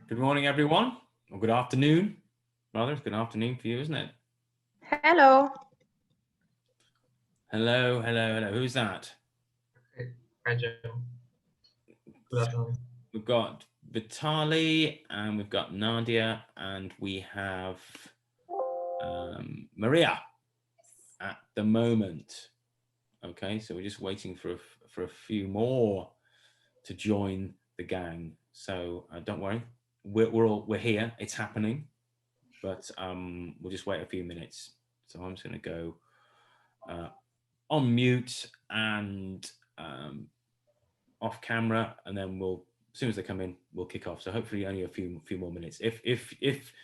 Good morning, everyone. Or good afternoon. Rather, it's good afternoon for you, isn't it? Hello. Hello, hello, hello. Who's that? Hi, Joe. Good afternoon. We've got Vitali, and we've got Nadia, and we have Maria at the moment. Okay, so we're just waiting for a few more to join the gang. So don't worry, we're here. It's happening, but we'll just wait a few minutes. So I'm just going to go on mute and off camera, and then as soon as they come in, we'll kick off. So hopefully only a few more minutes. If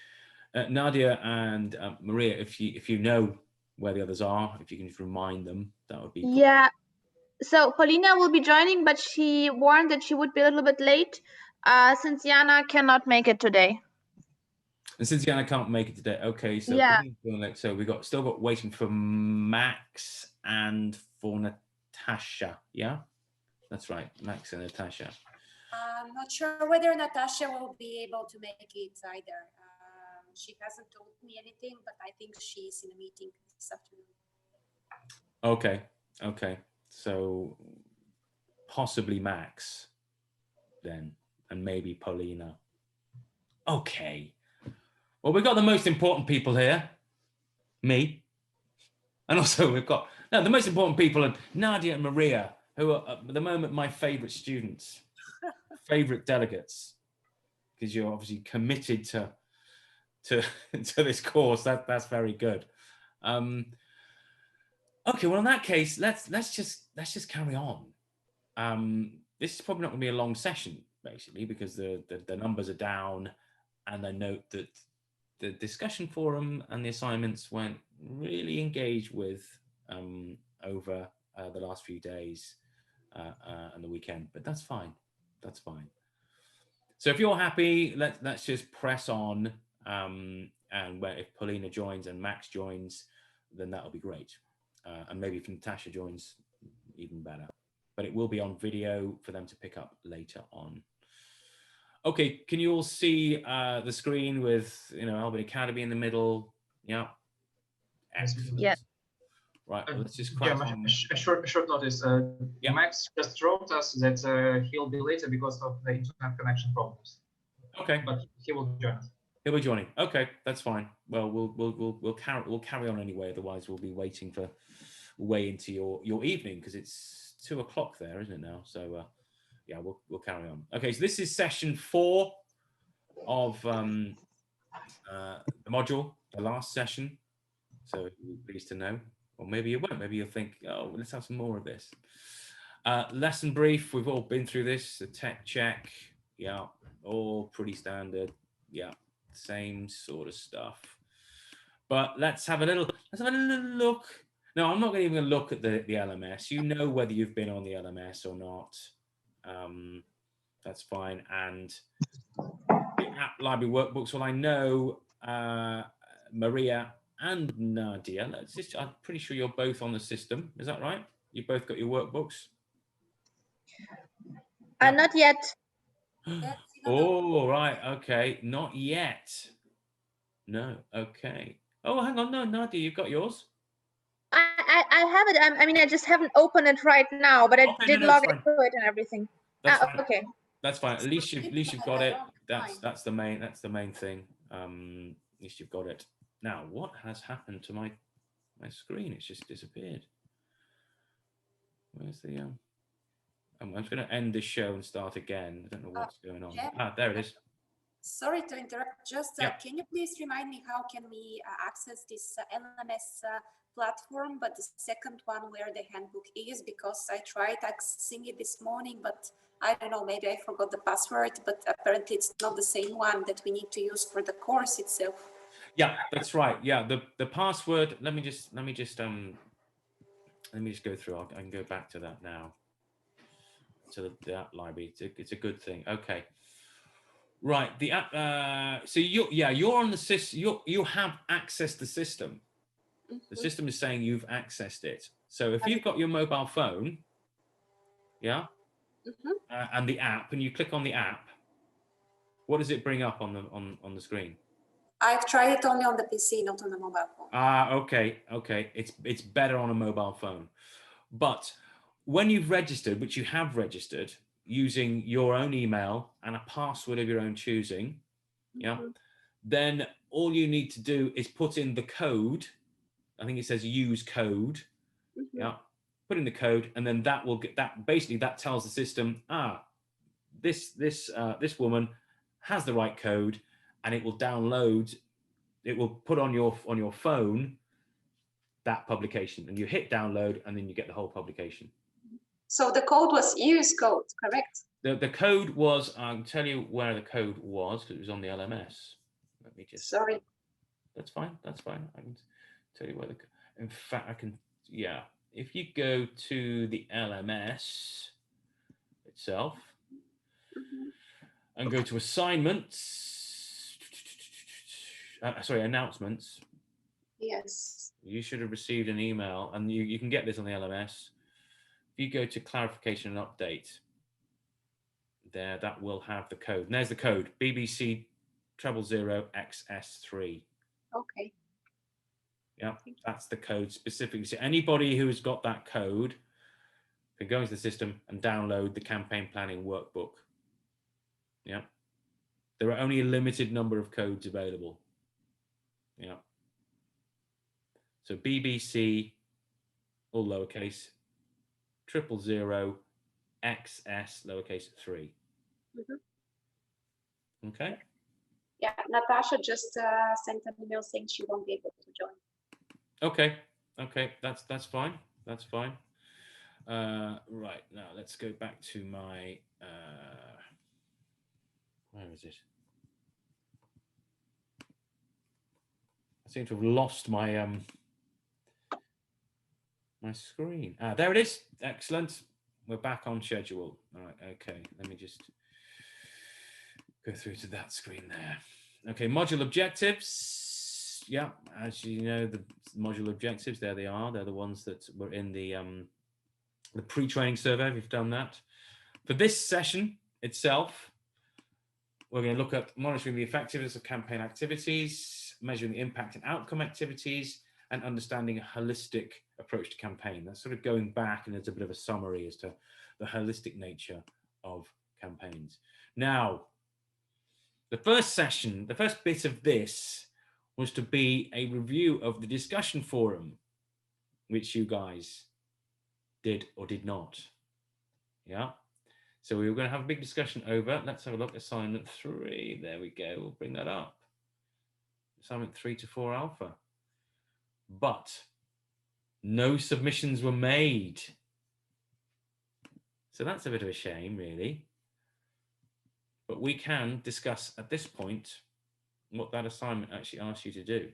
Nadia and Maria, if you know where the others are, if you can just remind them, that would be cool. Yeah. So Paulina will be joining, but she warned that she would be a little bit late since Jana cannot make it today. And since Jana can't make it today, okay. So yeah. So we still got waiting for Max and for Natasha. Yeah, that's right, Max and Natasha. I'm not sure whether Natasha will be able to make it either. She hasn't told me anything, but I think she's in a meeting this afternoon. Okay. So possibly Max then, and maybe Paulina. Okay. Well, we've got the most important people here. Me. And also we've got the most important people are Nadia and Maria, who are at the moment my favorite students, favorite delegates, because you're obviously committed to this course. That's very good. Okay, well in that case, let's just carry on. This is probably not going to be a long session, basically, because the numbers are down, and I note that the discussion forum and the assignments weren't really engaged with over the last few days and the weekend, but that's fine. That's fine. So if you're happy, let's just press on. And if Paulina joins and Max joins, then that'll be great. And maybe if Natasha joins, even better. But it will be on video for them to pick up later on. Okay, can you all see the screen with Albany Academy in the middle? Yeah. Excellent. Yeah. Right, let's just crack on. A short notice. Max just wrote us that he'll be later because of the internet connection problems. Okay. But he will join us. He'll be joining. Okay, that's fine. Well, we'll carry on anyway. Otherwise, we'll be waiting for way into your evening, because it's 2 o'clock there, isn't it now? So yeah, we'll carry on. Okay, so this is session 4 of the module, the last session. So you'll be pleased to know, or maybe you won't. Maybe you'll think, oh, let's have some more of this. Lesson brief. We've all been through this. A tech check. Yeah, all pretty standard. Yeah, same sort of stuff. But let's have a little look. No, I'm not even going to look at the LMS. You know whether you've been on the LMS or not. That's fine. And the app library workbooks. Well, I know Maria and Nadia. I'm pretty sure you're both on the system. Is that right? You both got your workbooks? Not yet. Oh, right. Okay. Not yet. No. Okay. Oh, hang on. No, Nadia, you've got yours? I have it. I mean, I just haven't opened it right now, but I did log into it and everything. That's fine. Okay. That's fine. At least you've got it. That's the main thing. At least you've got it. Now, what has happened to my screen? It's just disappeared. Where's the I'm just going to end this show and start again. I don't know what's going on. There it is. Sorry to interrupt. Just can you please remind me how can we access this LMS platform, but the second one where the handbook is, because I tried accessing it this morning, but I don't know, maybe I forgot the password, but apparently it's not the same one that we need to use for the course itself. Yeah, that's right. Yeah, the password. Let me just go through. I can go back to that now. To the app library. It's a good thing. Okay. Right. The app. So you're on the system. You have accessed the system. The system is saying you've accessed it. So if you've got your mobile phone, and the app, and you click on the app, What does it bring up on the screen? I've tried it only on the PC, not on the mobile phone. Ah, okay. It's better on a mobile phone. But when you've registered, which you have registered, using your own email and a password of your own choosing, yeah, then all you need to do is put in the code. I think it says use code. Yeah, put in the code, and then that will get that. Basically, that tells the system, this woman has the right code, and it will download. It will put on your phone that publication, and you hit download, and then you get the whole publication. So the code was use code, correct? The code was, I'll tell you where the code was, because it was on the LMS. Let me just... Sorry. That's fine. I can tell you where in fact, I can, yeah. If you go to the LMS itself and go to assignments, announcements. Yes. You should have received an email, and you can get this on the LMS. If you go to clarification and update, there, that will have the code. And there's the code, BBC 000XS3. Okay. Yeah, that's the code specifically. So anybody who has got that code can go into the system and download the campaign planning workbook. Yeah. There are only a limited number of codes available. Yeah. So BBC, all lowercase, 000XS lowercase 3. Okay. Yeah, Natasha just sent an email saying she won't be able to join. Okay, that's fine. That's fine. Right, now let's go back to my where is it? I seem to have lost my my screen. There it is. Excellent. We're back on schedule. All right, okay. Let me just go through to that screen there. Okay, module objectives. Yeah, as you know, the module objectives, there they are. They're the ones that were in the pre-training survey. We've done that. For this session itself, we're going to look at monitoring the effectiveness of campaign activities, measuring the impact and outcome activities, and understanding a holistic approach to campaign. That's sort of going back, and it's a bit of a summary as to the holistic nature of campaigns. Now, the first session, the first bit of this was to be a review of the discussion forum, which you guys did or did not. Yeah. So we were going to have a big discussion over, let's have a look, assignment 3. There we go. We'll bring that up. Assignment 3 to 4 alpha. But no submissions were made. So that's a bit of a shame, really. But we can discuss at this point what that assignment actually asks you to do.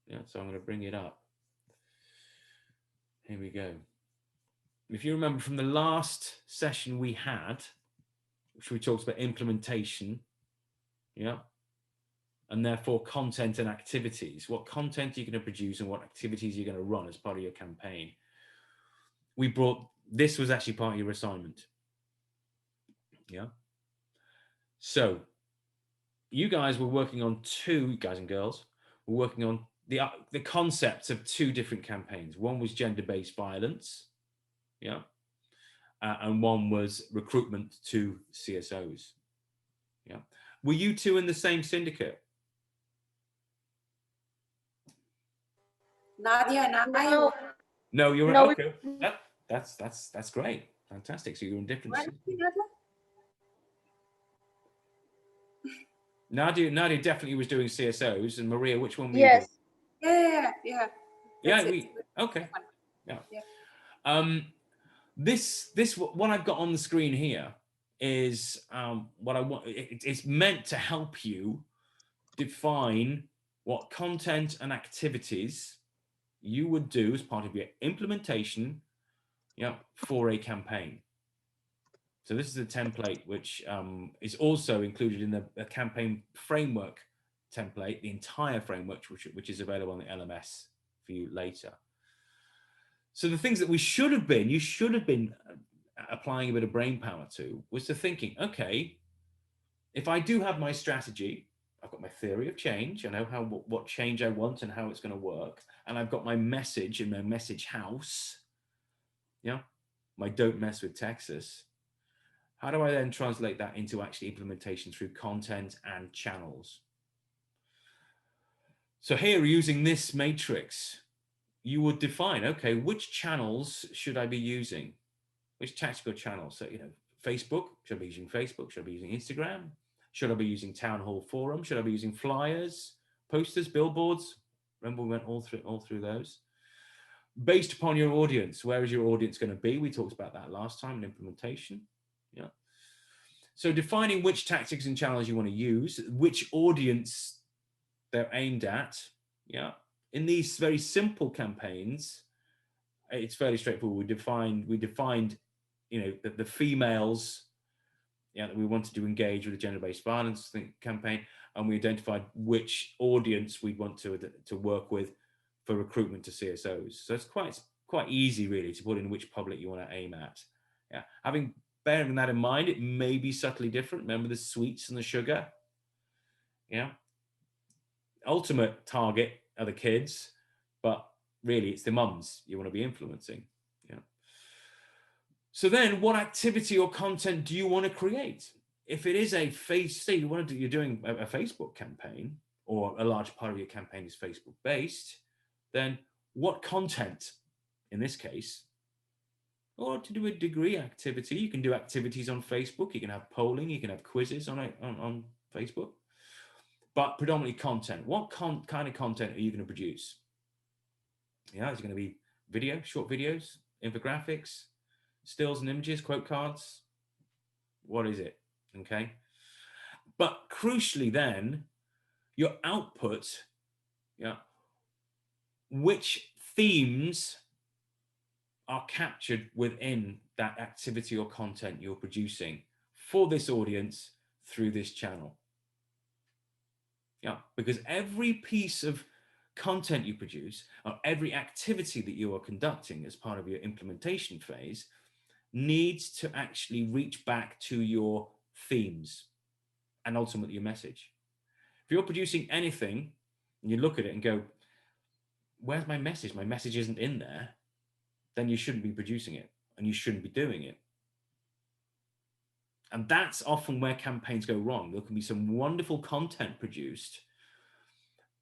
Yeah, so I'm going to bring it up. Here we go. If you remember from the last session we had, which we talked about implementation, yeah, and therefore content and activities, what content you're going to produce and what activities you're going to run as part of your campaign. This was actually part of your assignment. Yeah. So you guys were working on you guys and girls were working on the concepts of 2 different campaigns. One was gender-based violence, yeah, and one was recruitment to CSOs. Yeah. Were you 2 in the same syndicate? Nadia and I. No. No, you're No, okay. That's great. Fantastic. So you're in different. Nadia definitely was doing CSOs, and Maria, which one were you doing? Yeah. Okay. Yeah. This what I've got on the screen here is what I want. It's meant to help you define what content and activities you would do as part of your implementation, yeah, for a campaign. So this is a template which is also included in the campaign framework template, the entire framework, which is available on the LMS for you later. So the things that you should have been applying a bit of brain power to was to thinking, okay, if I do have my strategy, I've got my theory of change, I know what change I want and how it's going to work, and I've got my message in my message house, yeah, my don't mess with Texas. How do I then translate that into actually implementation through content and channels? So here, using this matrix, you would define, okay, which channels should I be using? Which tactical channels? So, Facebook, should I be using Facebook? Should I be using Instagram? Should I be using town hall forum? Should I be using flyers, posters, billboards? Remember we went all through those. Based upon your audience, where is your audience going to be? We talked about that last time in implementation. Yeah. So defining which tactics and channels you want to use, which audience they're aimed at. Yeah. In these very simple campaigns, it's fairly straightforward. We defined, the females, that we wanted to engage with the gender-based violence campaign, and we identified which audience we want to work with for recruitment to CSOs. So it's quite easy, really, to put in which public you want to aim at. Yeah, bearing that in mind, it may be subtly different. Remember the sweets and the sugar. Yeah, ultimate target are the kids, but really it's the mums you want to be influencing. Yeah. So then, what activity or content do you want to create? If it is say you're doing a Facebook campaign, or a large part of your campaign is Facebook based, then what content, in this case, or to do a degree activity, you can do activities on Facebook, you can have polling, you can have quizzes on Facebook, but predominantly content. What kind of content are you going to produce? Yeah, is it going to be video, short videos, infographics, stills and images, quote cards? What is it? Okay. But crucially then, your output, yeah, which themes are captured within that activity or content you're producing for this audience through this channel. Yeah, because every piece of content you produce, or every activity that you are conducting as part of your implementation phase, needs to actually reach back to your themes and ultimately your message. If you're producing anything and you look at it and go, where's my message? My message isn't in there. Then you shouldn't be producing it and you shouldn't be doing it. And that's often where campaigns go wrong. There can be some wonderful content produced,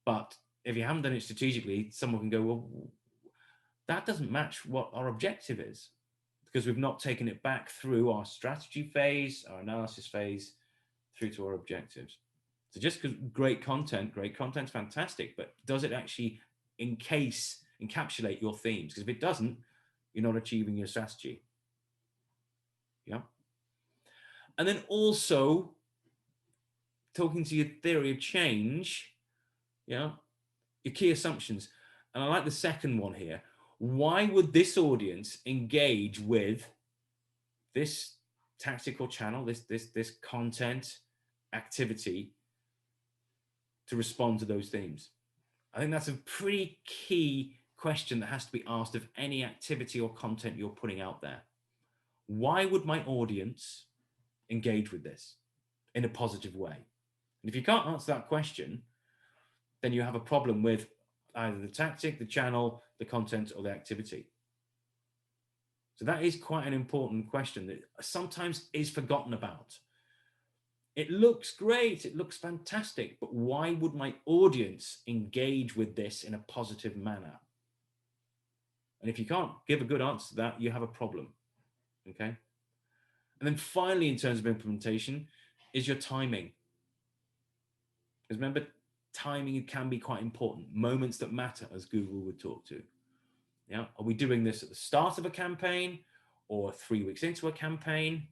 but if you haven't done it strategically, someone can go, well, that doesn't match what our objective is, because we've not taken it back through our strategy phase, our analysis phase, through to our objectives. So just because great content's fantastic, but does it actually encapsulate your themes? Because if it doesn't, you're not achieving your strategy. Yeah. And then also talking to your theory of change, yeah, your key assumptions. And I like the second one here. Why would this audience engage with this tactical channel, this content activity to respond to those themes? I think that's a pretty key question that has to be asked of any activity or content you're putting out there. Why would my audience engage with this in a positive way? And if you can't answer that question, then you have a problem with either the tactic, the channel, the content, or the activity. So that is quite an important question that sometimes is forgotten about. It looks great, it looks fantastic, but why would my audience engage with this in a positive manner? And if you can't give a good answer to that, you have a problem, okay? And then finally, in terms of implementation, is your timing. Because remember, timing can be quite important. Moments that matter, as Google would talk to. Yeah, are we doing this at the start of a campaign or 3 weeks into a campaign?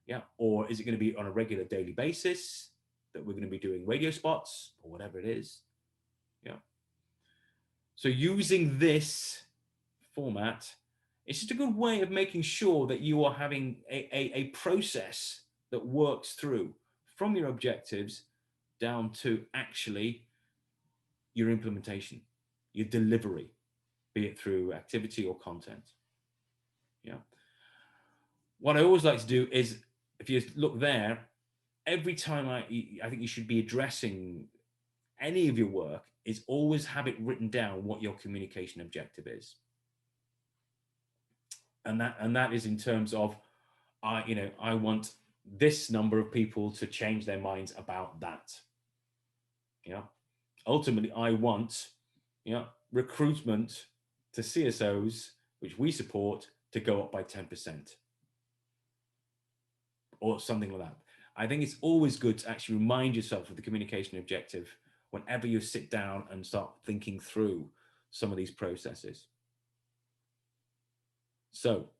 Yeah, or is it going to be on a regular daily basis that we're going to be doing radio spots or whatever it is? Yeah. So using this format, it's just a good way of making sure that you are having a process that works through from your objectives down to actually your implementation, your delivery, be it through activity or content. Yeah. What I always like to do is, if you look there, every time I think you should be addressing any of your work is always have it written down what your communication objective is. And that is in terms of, I want this number of people to change their minds about that. Ultimately, I want, recruitment to CSOs, which we support, to go up by 10% or something like that. I think it's always good to actually remind yourself of the communication objective whenever you sit down and start thinking through some of these processes. So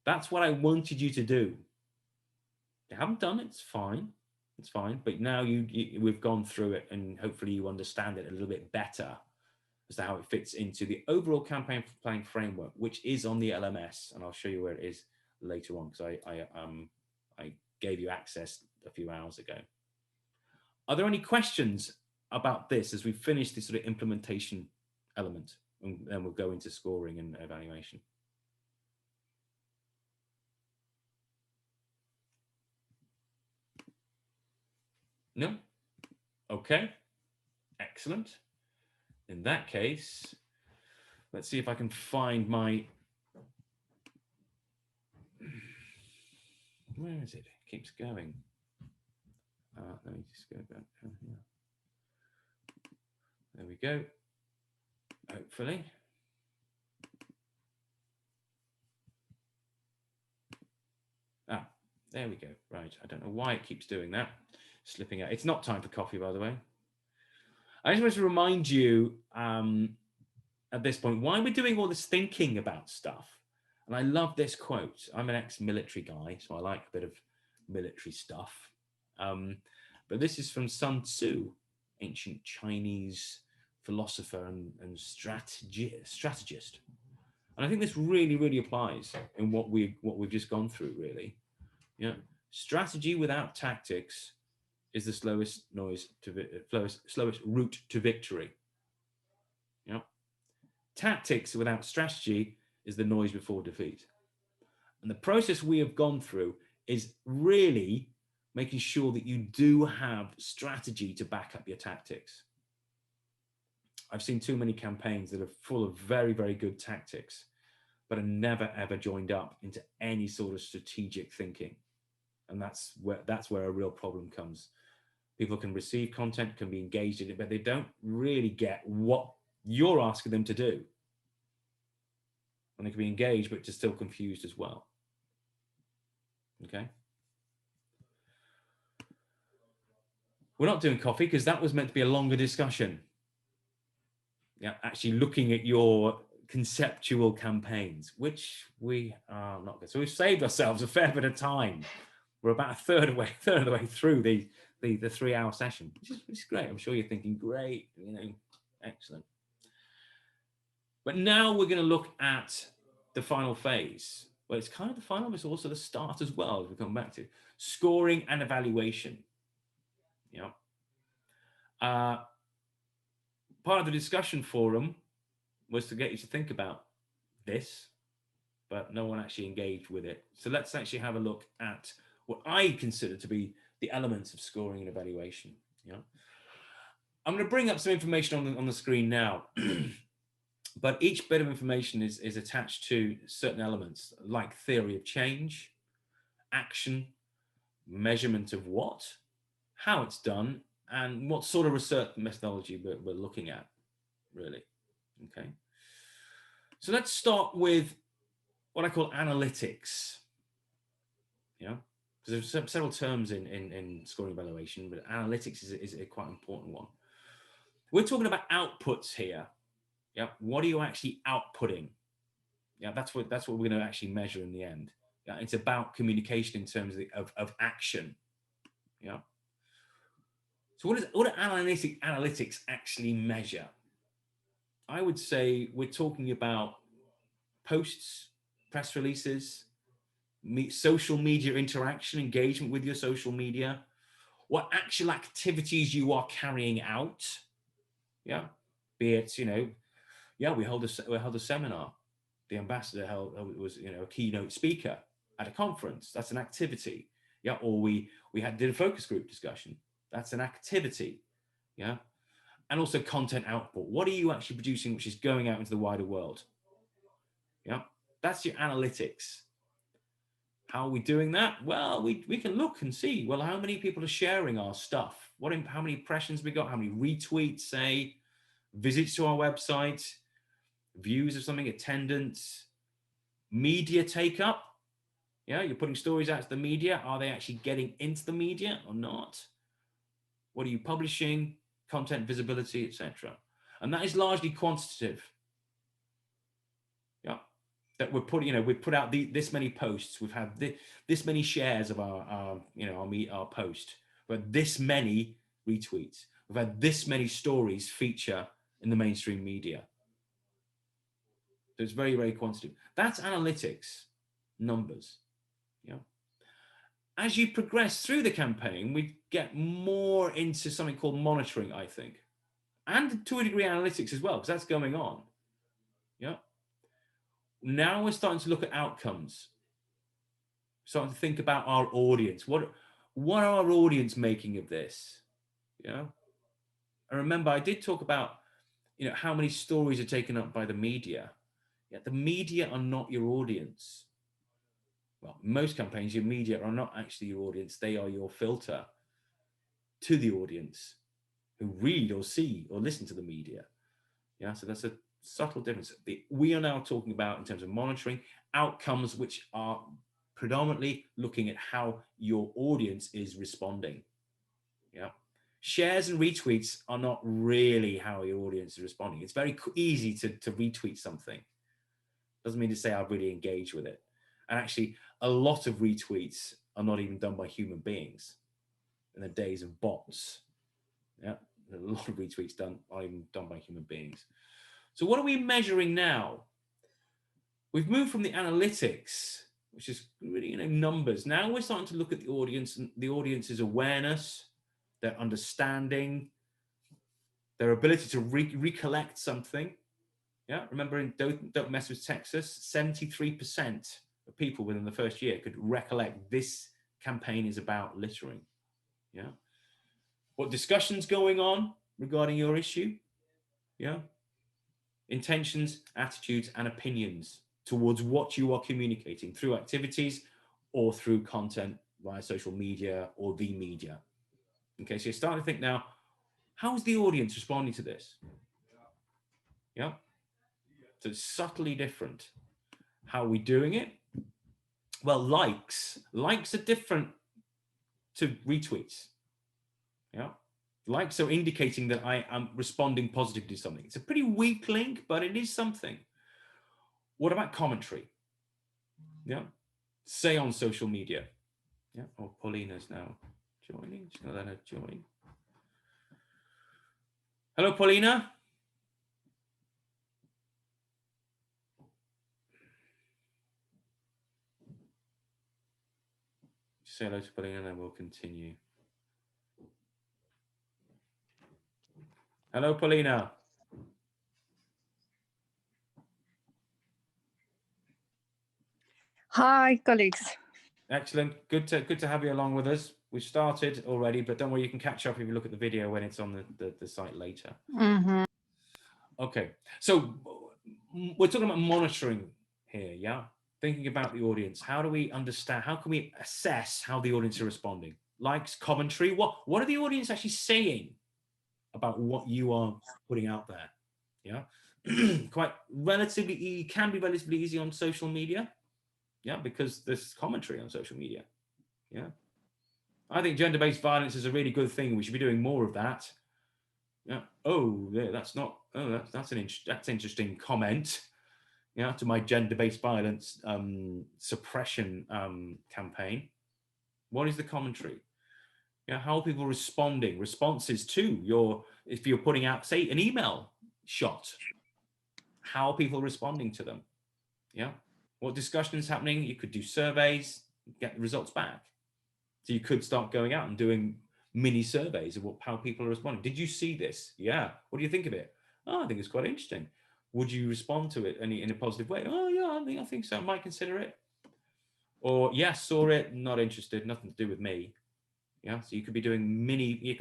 that's what I wanted you to do. If you haven't done it, it's fine. It's fine. But now we've gone through it, and hopefully you understand it a little bit better as to how it fits into the overall campaign planning framework, which is on the LMS. And I'll show you where it is later on, because I gave you access a few hours ago. Are there any questions about this as we finish this sort of implementation element? And then we'll go into scoring and evaluation. No? Okay, excellent. In that case, let's see if I can find my, where is it? It keeps going. Let me just go back down here. There we go. Hopefully. There we go. Right. I don't know why it keeps doing that. Slipping out. It's not time for coffee, by the way. I just want to remind you at this point why we're doing all this thinking about stuff. And I love this quote. I'm an ex-military guy, so I like a bit of military stuff. But this is from Sun Tzu, ancient Chinese philosopher and strategist. And I think this really, really applies in what we've just gone through, really. Strategy without tactics is the slowest route to victory. Tactics without strategy is the noise before defeat. And the process we have gone through is really making sure that you do have strategy to back up your tactics. I've seen too many campaigns that are full of very, very good tactics, but are never, ever joined up into any sort of strategic thinking. And that's where a real problem comes. People can receive content, can be engaged in it, but they don't really get what you're asking them to do. And they can be engaged, but just still confused as well. Okay. We're not doing coffee because that was meant to be a longer discussion. Actually looking at your conceptual campaigns, which we are not good. So we've saved ourselves a fair bit of time. We're about a third of the way through the 3-hour session, which is great. I'm sure you're thinking, great, excellent. But now we're going to look at the final phase. Well, it's kind of the final, but it's also the start as well, as we come back to scoring and evaluation. Part of the discussion forum was to get you to think about this, but no one actually engaged with it. So let's actually have a look at what I consider to be the elements of scoring and evaluation. I'm going to bring up some information on the screen now, but each bit of information is attached to certain elements like theory of change, action, measurement of what, how it's done, and what sort of research methodology we're looking at, really. Okay. So let's start with what I call analytics. Because there's several terms in scoring evaluation, but analytics is a quite important one. We're talking about outputs here. What are you actually outputting? That's what we're going to actually measure in the end. It's about communication in terms of action. So what do analytics actually measure? I would say we're talking about posts, press releases, social media interaction, engagement with your social media, what actual activities you are carrying out. Be it, we held a seminar. The ambassador was a keynote speaker at a conference. That's an activity. Or we We did a focus group discussion. That's an activity. Yeah. And also content output. What are you actually producing which is going out into the wider world? Yeah. That's your analytics. How are we doing that? Well, we can look and see, well, how many people are sharing our stuff? How many impressions we got? How many retweets, say, visits to our website, views of something, attendance, media take up. Yeah, you're putting stories out to the media. Are they actually getting into the media or not? What are you publishing? Content visibility, etc. And that is largely quantitative. Yeah, that we're putting, we've put out this many posts. We've had this many shares of our post. We've had this many retweets. We've had this many stories feature in the mainstream media. So it's very, very quantitative. That's analytics, numbers. Yeah. As you progress through the campaign, we get more into something called monitoring, I think, and to a degree analytics as well, because that's going on. Yeah. Now we're starting to look at outcomes, starting to think about our audience. What are our audience making of this? Yeah. And remember, I did talk about, how many stories are taken up by the media. Yeah, the media are not your audience. Well, in most campaigns, your media are not actually your audience. They are your filter to the audience who read or see or listen to the media. Yeah, so that's a subtle difference. We are now talking about, in terms of monitoring, outcomes which are predominantly looking at how your audience is responding. Yeah, shares and retweets are not really how your audience is responding. It's very easy to retweet something. Doesn't mean to say I've really engaged with it. And actually, a lot of retweets are not even done by human beings in the days of bots. Yeah, a lot of retweets are even done by human beings. So what are we measuring now? We've moved from the analytics, which is really numbers. Now we're starting to look at the audience and the audience's awareness, their understanding, their ability to recollect something. Yeah, remember in Don't Mess with Texas, 73% of people within the first year could recollect this campaign is about littering. Yeah. What discussions going on regarding your issue? Yeah. Intentions, attitudes, and opinions towards what you are communicating through activities or through content via social media or the media. Okay, so you're starting to think now, how is the audience responding to this? Yeah. So it's subtly different. How are we doing it? Well, likes are different to retweets. Yeah. Likes are indicating that I am responding positively to something. It's a pretty weak link, but it is something. What about commentary? Yeah. Say on social media. Yeah. Oh, Paulina's now joining. Just gonna let her join. Hello, Paulina. Say hello to Paulina and then we'll continue. Hello, Paulina. Hi, colleagues. Excellent. Good to have you along with us. We've started already, but don't worry, you can catch up if you look at the video when it's on the site later. Mm-hmm. Okay, so we're talking about monitoring here, yeah? Thinking about the audience. How do we understand, how can we assess how the audience are responding? Likes, commentary, what are the audience actually saying about what you are putting out there? Yeah, can be relatively easy on social media. Yeah, because there's commentary on social media. Yeah, I think gender-based violence is a really good thing. We should be doing more of that. Yeah. Oh, yeah, that's not. Oh, that's interesting comment. Yeah, to my gender-based violence suppression campaign. What is the commentary? Yeah, how are people responding? Responses to if you're putting out, say, an email shot. How are people responding to them? Yeah. What discussion is happening? You could do surveys, get the results back. So you could start going out and doing mini surveys of how people are responding. Did you see this? Yeah. What do you think of it? Oh, I think it's quite interesting. Would you respond to it in a positive way? Oh, yeah, I think so. I might consider it. Or, yes, saw it, not interested, nothing to do with me. Yeah, so you could be doing mini,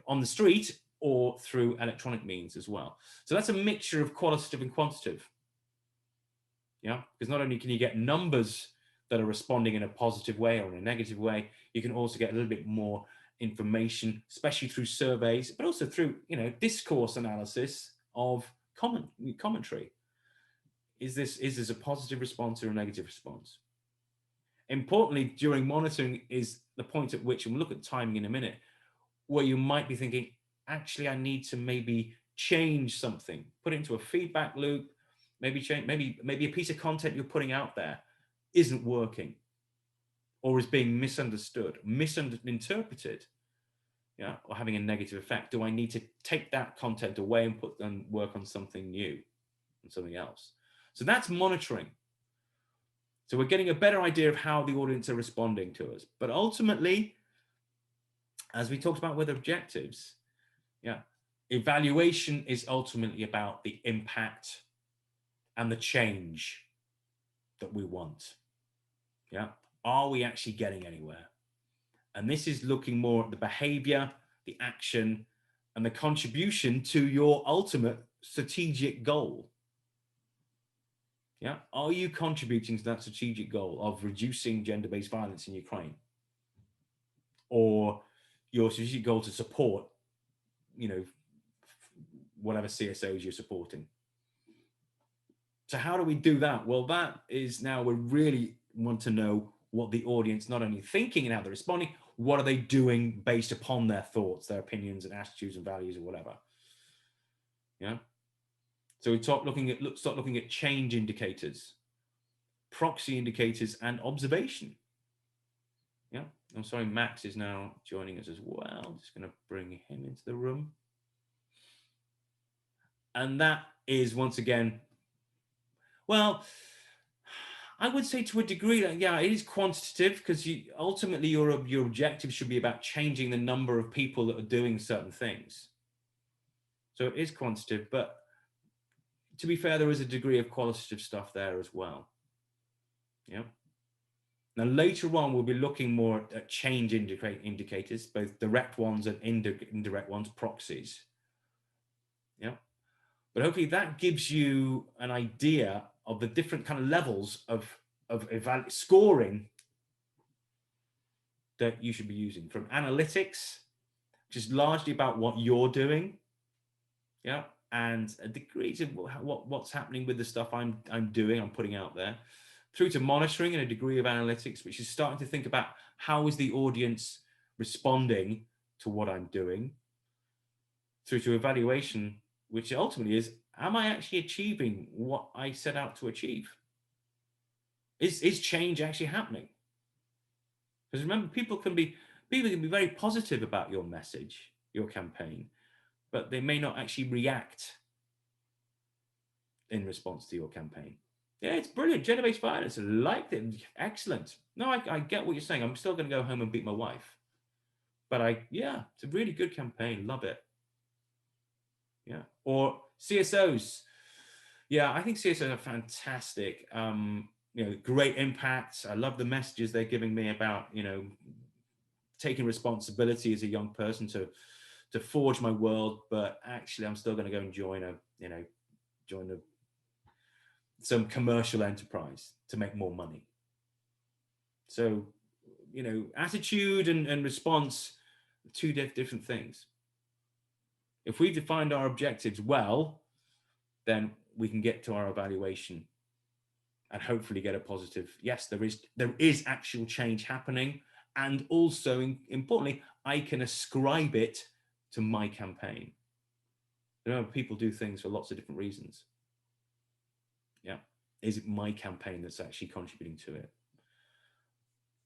on the street or through electronic means as well. So that's a mixture of qualitative and quantitative. Yeah, because not only can you get numbers that are responding in a positive way or in a negative way, you can also get a little bit more information, especially through surveys, but also through, discourse analysis of commentary. Is this a positive response or a negative response? Importantly, during monitoring is the point at which, and we'll look at timing in a minute, where you might be thinking, actually, I need to maybe change something, put it into a feedback loop, maybe a piece of content you're putting out there isn't working or is being misunderstood, misinterpreted, or having a negative effect. Do I need to take that content away and work on something new and something else? So that's monitoring. So we're getting a better idea of how the audience are responding to us. But ultimately, as we talked about with objectives, evaluation is ultimately about the impact and the change that we want. Are we actually getting anywhere? And this is looking more at the behavior, the action, and the contribution to your ultimate strategic goal. Are you contributing to that strategic goal of reducing gender-based violence in Ukraine? Or your strategic goal to support, whatever CSOs you're supporting? So how do we do that? Well, that is now we really want to know what the audience not only thinking and how they're responding, what are they doing based upon their thoughts, their opinions and attitudes and values or whatever. So we start looking at change indicators, proxy indicators, and observation. I'm sorry, Max is now joining us as well. I'm just going to bring him into the room. And that is, once again, well, I would say to a degree that, it is quantitative, because ultimately your objective should be about changing the number of people that are doing certain things. So it is quantitative, but to be fair, there is a degree of qualitative stuff there as well. Now, later on, we'll be looking more at change indicators, both direct ones and indirect ones, proxies. But hopefully that gives you an idea of the different kind of levels of scoring that you should be using, from analytics, which is largely about what you're doing, and a degree of what's happening with the stuff I'm putting out there, through to monitoring and a degree of analytics, which is starting to think about how is the audience responding to what I'm doing, through to evaluation, which ultimately is, am I actually achieving what I set out to achieve? Is change actually happening? Because remember, people can be very positive about your message, your campaign, but they may not actually react in response to your campaign. It's brilliant. Gender-based violence, I liked it. Excellent. No, I get what you're saying. I'm still going to go home and beat my wife. But it's a really good campaign. Love it. Or CSOs. I think CSOs are fantastic. Great impact. I love the messages they're giving me about, taking responsibility as a young person to forge my world. But actually, I'm still going to go and join some commercial enterprise to make more money. So, attitude and response, two different things. If we defined our objectives well, then we can get to our evaluation and hopefully get a positive, yes, there is actual change happening. And also, importantly, I can ascribe it to my campaign. People do things for lots of different reasons. Is it my campaign that's actually contributing to it?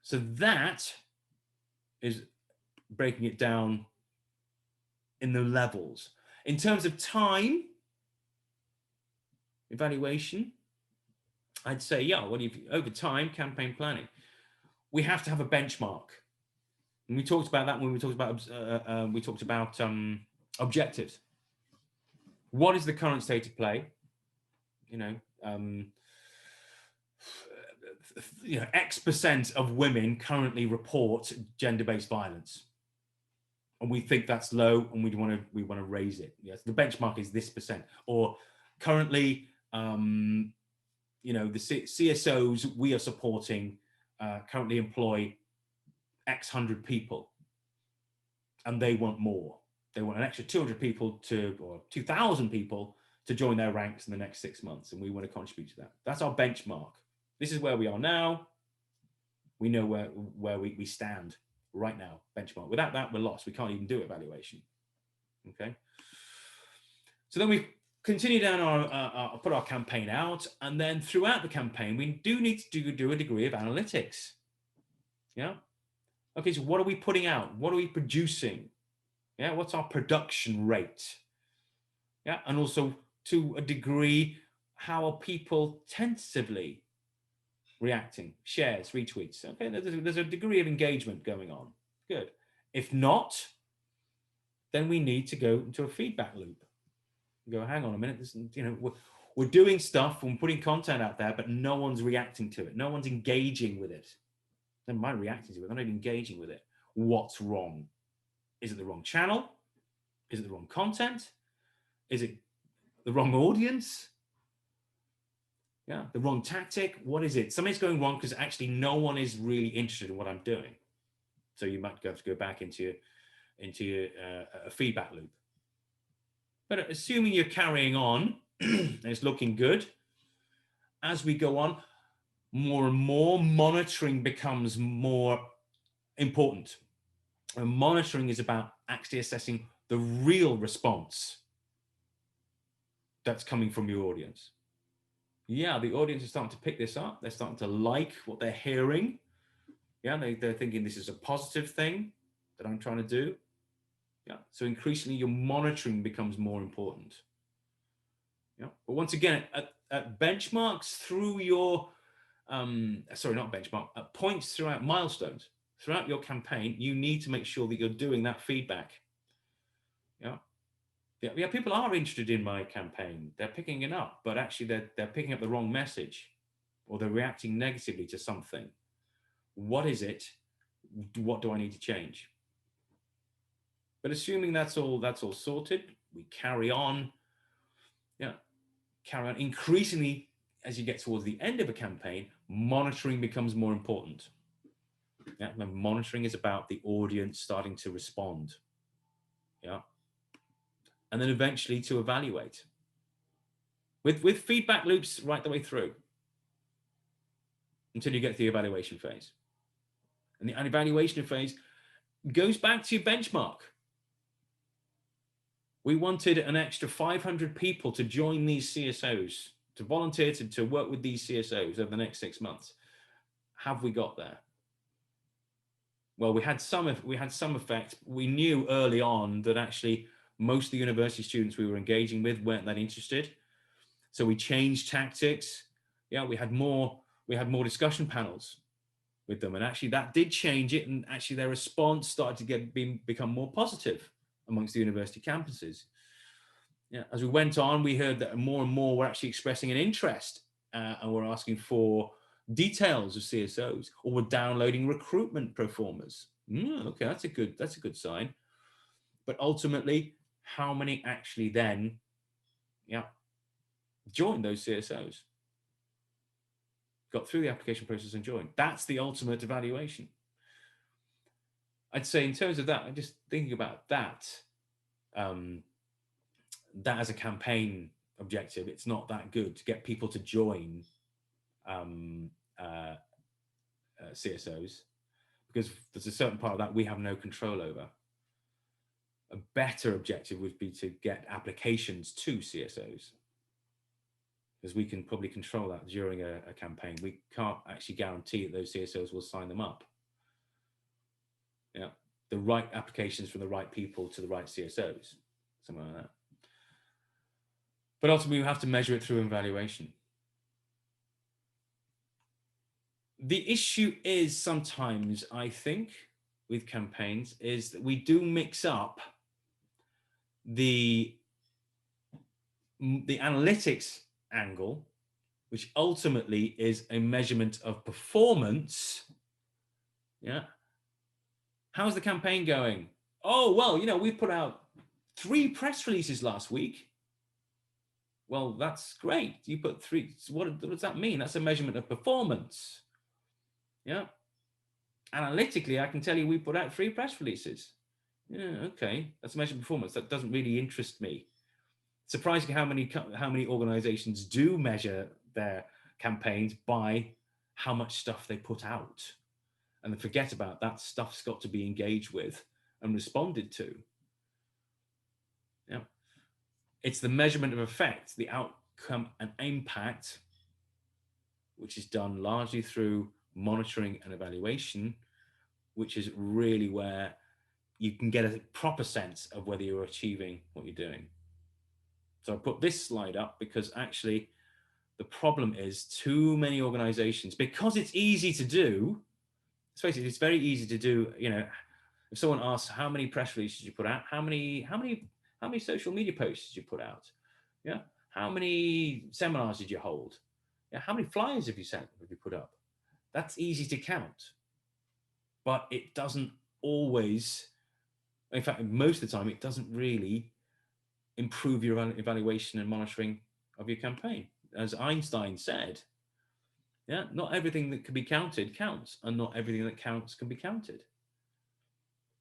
So that is breaking it down in the levels. In terms of time evaluation, I'd say, over time, campaign planning, we have to have a benchmark. And we talked about that when we talked about objectives. What is the current state of play? you know, X% of women currently report gender-based violence, and we think that's low, and we want to raise it. Yes, the benchmark is this percent. Or currently, you know, the CSOs we are supporting currently employ X hundred people, and they want more. They want an extra 200 people or 2,000 people to join their ranks in the next 6 months, and we want to contribute to that. That's our benchmark. This is where we are now. We know where we stand right now, benchmark. Without that, we're lost. We can't even do evaluation. Okay. So then we continue down put our campaign out, and then throughout the campaign, we do need to do a degree of analytics. Yeah. Okay, so what are we putting out? What are we producing? Yeah, what's our production rate? Yeah, and also to a degree, how are people tentatively reacting? Shares, retweets. Okay, there's a degree of engagement going on. Good. If not, then we need to go into a feedback loop. Go, hang on a minute. This, you know, we're doing stuff, we're putting content out there, but no one's reacting to it. No one's engaging with it. They might be reacting to it, they're not engaging with it. What's wrong? Is it the wrong channel? Is it the wrong content? Is it the wrong audience? Yeah, the wrong tactic? What is it? Something's going wrong because actually no one is really interested in what I'm doing. So you might have to go back into a feedback loop. But assuming you're carrying on and it's looking good, as we go on, more and more monitoring becomes more important. And monitoring is about actually assessing the real response that's coming from your audience. Yeah, the audience is starting to pick this up. They're starting to like what they're hearing. Yeah, they're thinking this is a positive thing that I'm trying to do. Yeah, so increasingly your monitoring becomes more important. Yeah, but once again, at benchmarks through your, sorry, not benchmark, at points throughout, milestones throughout your campaign, you need to make sure that you're doing that feedback. Yeah. Yeah, people are interested in my campaign. They're picking it up, but actually they're picking up the wrong message, or they're reacting negatively to something. What is it? What do I need to change? But assuming that's all sorted, we carry on. Yeah, carry on. Increasingly, as you get towards the end of a campaign, monitoring becomes more important. Yeah, and monitoring is about the audience starting to respond. Yeah. And then eventually to evaluate with feedback loops right the way through until you get to the evaluation phase. And the evaluation phase goes back to your benchmark. We wanted an extra 500 people to join these CSOs, to volunteer to work with these CSOs over the next 6 months. Have we got there? Well, we had some effect. We knew early on that actually most of the university students we were engaging with weren't that interested. So we changed tactics. Yeah, we had more discussion panels with them. And actually that did change it. And actually their response started to become more positive amongst the university campuses. Yeah, as we went on, we heard that more and more were actually expressing an interest and were asking for details of CSOs, or were downloading recruitment pro formas. Okay, that's a good sign. But ultimately, how many actually then, joined those CSOs? Got through the application process and joined. That's the ultimate evaluation. I'd say in terms of that, I'm just thinking about that. That as a campaign objective, it's not that good to get people to join CSOs, because there's a certain part of that we have no control over. A better objective would be to get applications to CSOs, because we can probably control that during a campaign. We can't actually guarantee that those CSOs will sign them up. Yeah, the right applications from the right people to the right CSOs, something like that. But ultimately, we have to measure it through evaluation. The issue is sometimes, I think, with campaigns, is that we do mix up the analytics angle which ultimately is a measurement of performance. Yeah. How's the campaign going? Oh, well, you know, we put out 3 press releases last week. Well, that's great. You put 3. So what does that mean? That's a measurement of performance. Yeah. Analytically, I can tell you we put out 3 press releases. Yeah, okay. That's a measure of performance. That doesn't really interest me. Surprising how many organizations do measure their campaigns by how much stuff they put out. And they forget about that stuff's got to be engaged with and responded to. Yeah. It's the measurement of effect, the outcome and impact, which is done largely through monitoring and evaluation, which is really where you can get a proper sense of whether you're achieving what you're doing. So I put this slide up because actually the problem is too many organizations, because it's easy to do, let's face it, it's very easy to do, you know, if someone asks how many press releases you put out, how many social media posts did you put out? Yeah. How many seminars did you hold? Yeah. How many flyers have you put up? That's easy to count, but it doesn't always, in fact, most of the time, it doesn't really improve your evaluation and monitoring of your campaign. As Einstein said, yeah, not everything that can be counted counts, and not everything that counts can be counted.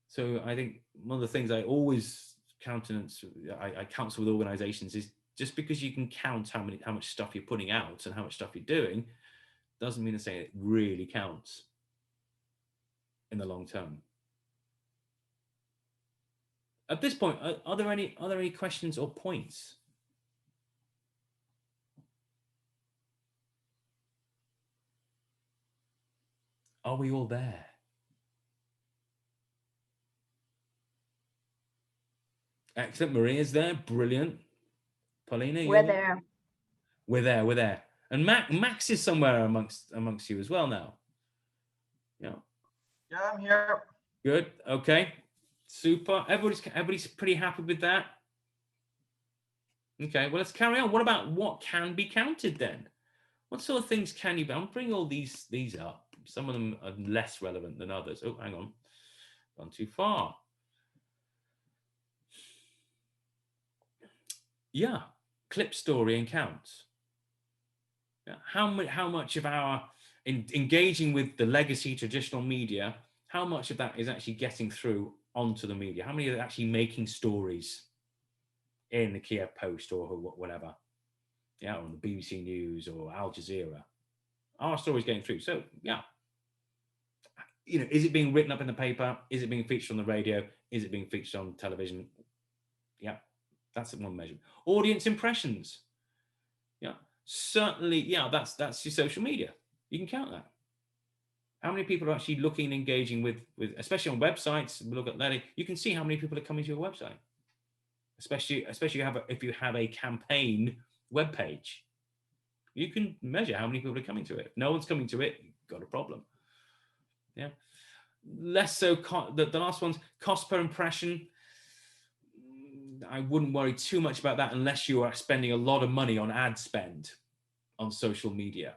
So I think one of the things I always I counsel with organizations is just because you can count how much stuff you're putting out and how much stuff you're doing, doesn't mean to say it really counts in the long term. At this point, are there any questions or points? Are we all there? Excellent. Maria's there. Brilliant. Paulina, We're there. We're there. And Max is somewhere amongst you as well now. Yeah. Yeah, I'm here. Good. Okay. Super. Everybody's pretty happy with that. Okay. Well, let's carry on. What about what can be counted then? What sort of things can you? I'm bringing all these up. Some of them are less relevant than others. Oh, hang on. Gone too far. Yeah. Clip story and counts. Yeah. How much of our engaging with the legacy traditional media, how much of that is actually getting through onto the media? How many are actually making stories in the Kiev Post or whatever? Yeah, on the BBC News or Al Jazeera. Our stories getting through. So yeah. You know, is it being written up in the paper? Is it being featured on the radio? Is it being featured on television? Yeah, that's one measure. Audience impressions. Yeah, certainly. Yeah, that's your social media. You can count that. How many people are actually looking and engaging with especially on websites? We look at that. You can see how many people are coming to your website. Especially if you have a campaign web page, you can measure how many people are coming to it. If no one's coming to it, you've got a problem. Yeah. Less so, the last one's cost per impression. I wouldn't worry too much about that unless you are spending a lot of money on ad spend on social media.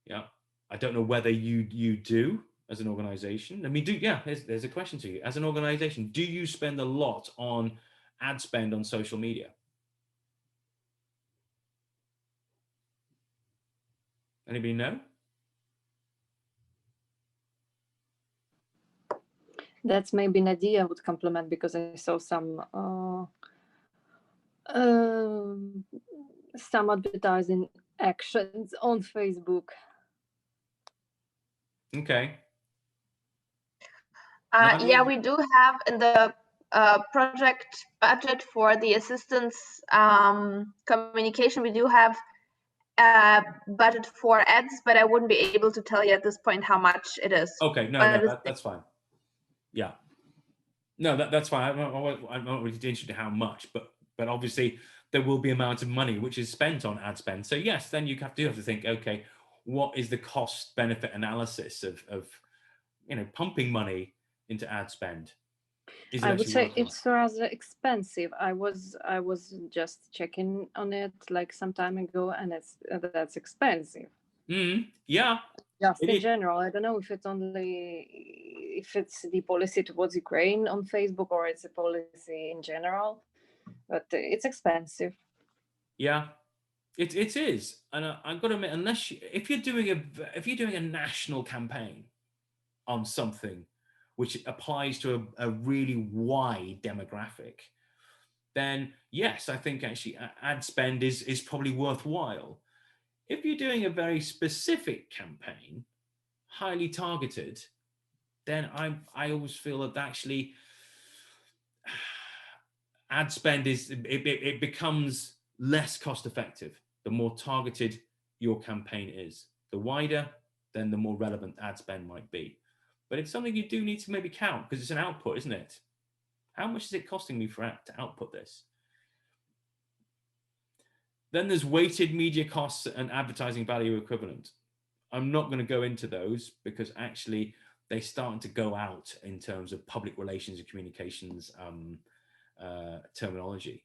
Yeah. I don't know whether you do as an organization. I mean, there's a question to you. As an organization, do you spend a lot on ad spend on social media? Anybody know? That's maybe Nadia would complement, because I saw some advertising actions on Facebook. Okay. Yeah, we do have in the project budget for the assistance communication, we do have budget for ads, but I wouldn't be able to tell you at this point how much it is. Okay, that's fine. Yeah. No, that's fine. I'm not really interested in how much, but obviously there will be amount of money which is spent on ad spend. So yes, then you have to think, okay, what is the cost benefit analysis of pumping money into ad spend? Is it I would actually say worthwhile? it's rather expensive. I was just checking on it like some time ago, and that's expensive. Yeah, Just it in is. general, I don't know if it's the policy towards Ukraine on Facebook or it's a policy in general, but it's expensive. Yeah, it is, and I've got to admit, unless if you're doing a national campaign on something which applies to a really wide demographic, then yes, I think actually ad spend is probably worthwhile. If you're doing a very specific campaign, highly targeted, then I always feel that actually ad spend it becomes less cost effective the more targeted your campaign is. The wider, then the more relevant ad spend might be. But it's something you do need to maybe count because it's an output, isn't it? How much is it costing me to output this? Then there's weighted media costs and advertising value equivalent. I'm not going to go into those because actually they're starting to go out in terms of public relations and communications terminology.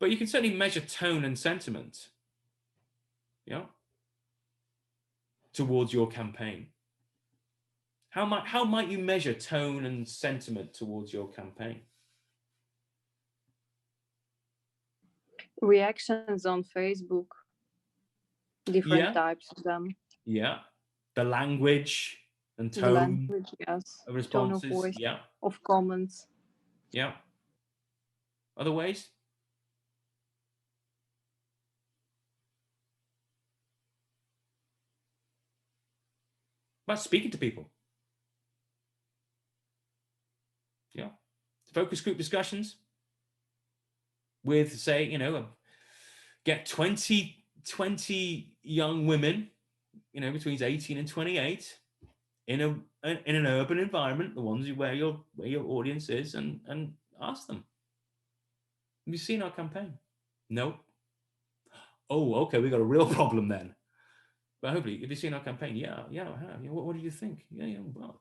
But you can certainly measure tone and sentiment, towards your campaign. How might you measure tone and sentiment towards your campaign? Reactions on Facebook, different types of them. Yeah. The language and The tone language, yes. of Tone of responses. voice, Yeah. of comments. Yeah. Other ways? About speaking to people. Yeah. Focus group discussions with, say, get 20 young women, between 18 and 28 in an urban environment, the ones where your audience is, and ask them, have you seen our campaign? No. Oh, okay, we got a real problem then. But hopefully, have you seen our campaign? Yeah, I have. What do you think? Yeah. Well,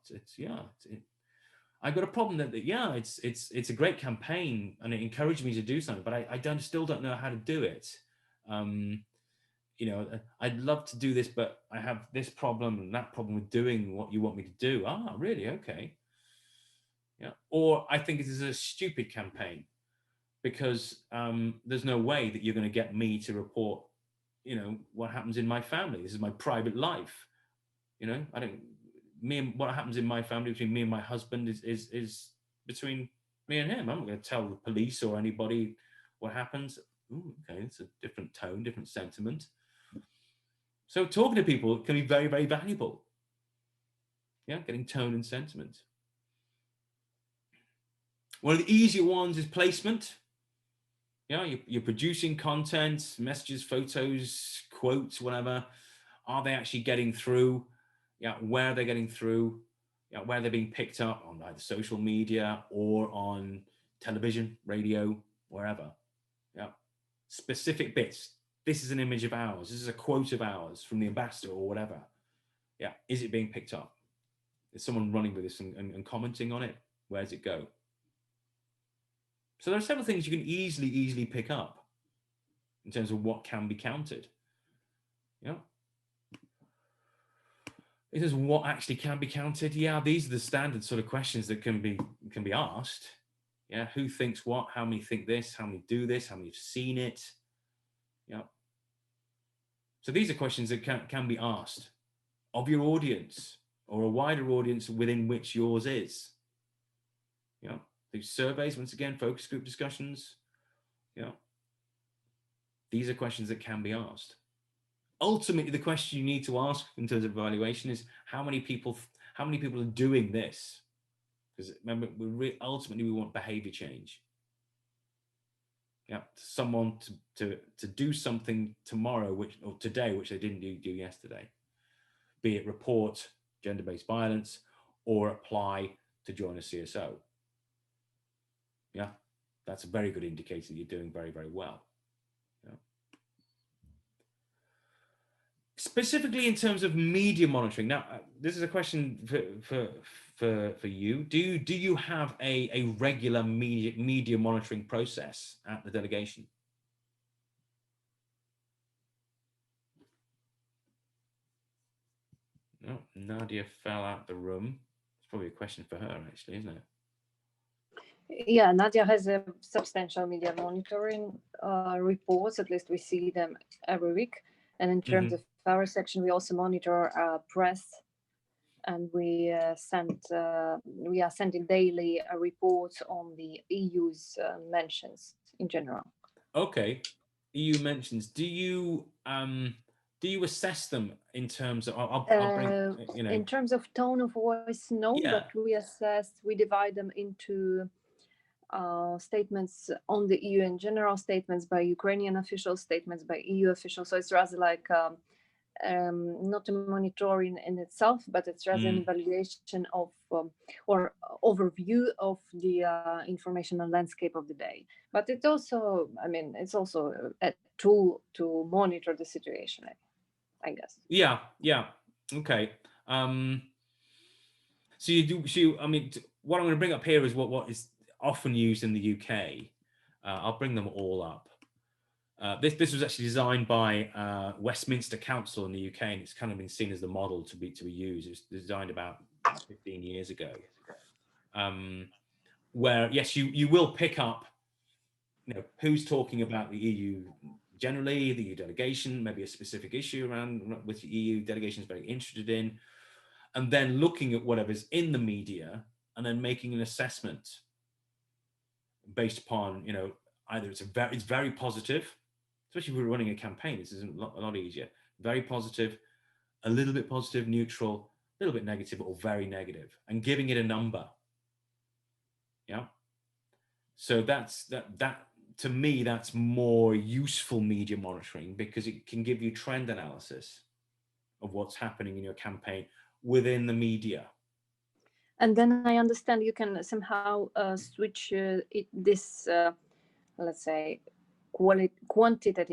I got a problem that it's a great campaign and it encouraged me to do something, but I still don't know how to do it. I'd love to do this, but I have this problem and that problem with doing what you want me to do. Ah, really? Okay. Yeah. Or I think it is a stupid campaign because there's no way that you're going to get me to report, what happens in my family. This is my private life. What happens in my family between me and my husband is between me and him. I'm not going to tell the police or anybody what happens. Ooh, okay, it's a different tone, different sentiment. So talking to people can be very, very valuable. Yeah, getting tone and sentiment. One of the easier ones is placement. You're producing content, messages, photos, quotes, whatever. Are they actually getting through? Yeah, where they're getting through, where they're being picked up on either social media or on television, radio, wherever. Yeah, specific bits. This is an image of ours. This is a quote of ours from the ambassador or whatever. Yeah, is it being picked up? Is someone running with this and commenting on it? Where does it go? So there are several things you can easily pick up in terms of what can be counted. Yeah. It is what actually can be counted. Yeah, these are the standard sort of questions that can be asked. Yeah, who thinks what? How many think this? How many do this? How many have seen it? Yeah. So these are questions that can be asked of your audience or a wider audience within which yours is. Yeah. These surveys, once again, focus group discussions. Yeah. These are questions that can be asked. Ultimately, the question you need to ask in terms of evaluation is how many people are doing this? Because remember, ultimately we want behavior change. Yeah, someone to do something tomorrow, or today, which they didn't do yesterday. Be it report gender-based violence or apply to join a CSO. Yeah, that's a very good indicator that you're doing very, very well. Yeah. Specifically in terms of media monitoring. Now, this is a question for you. Do you have a regular media monitoring process at the delegation? No, Nadia fell out the room. It's probably a question for her, actually, isn't it? Yeah, Nadia has a substantial media monitoring reports. At least we see them every week. And in terms of our section, we also monitor press, and we are sending daily reports on the EU's mentions in general. Okay, EU mentions. Do you assess them in terms of? I'll bring, you know. In terms of tone of voice, no, Yeah. but we divide them into statements on the EU in general, statements by Ukrainian officials, statements by EU officials. So it's rather like not a monitoring in itself, but it's rather an evaluation of or overview of the informational landscape of the day. But it's also, I mean, it's also a tool to monitor the situation, I guess. Yeah. Okay. So you do. So I mean, what I'm going to bring up here is what is often used in the UK. I'll bring them all up. This was actually designed by Westminster Council in the UK, and it's kind of been seen as the model to be used. It was designed about 15 years ago, where yes, you will pick up, you know, who's talking about the EU generally, the EU delegation, maybe a specific issue around which the EU delegation is very interested in, and then looking at whatever's in the media and then making an assessment based upon, you know, either it's very positive. Especially if we're running a campaign, this is a lot easier. Very positive, a little bit positive, neutral, a little bit negative, or very negative, and giving it a number. Yeah. So that to me, that's more useful media monitoring, because it can give you trend analysis of what's happening in your campaign within the media. And then I understand you can somehow switch this, let's say, qualitative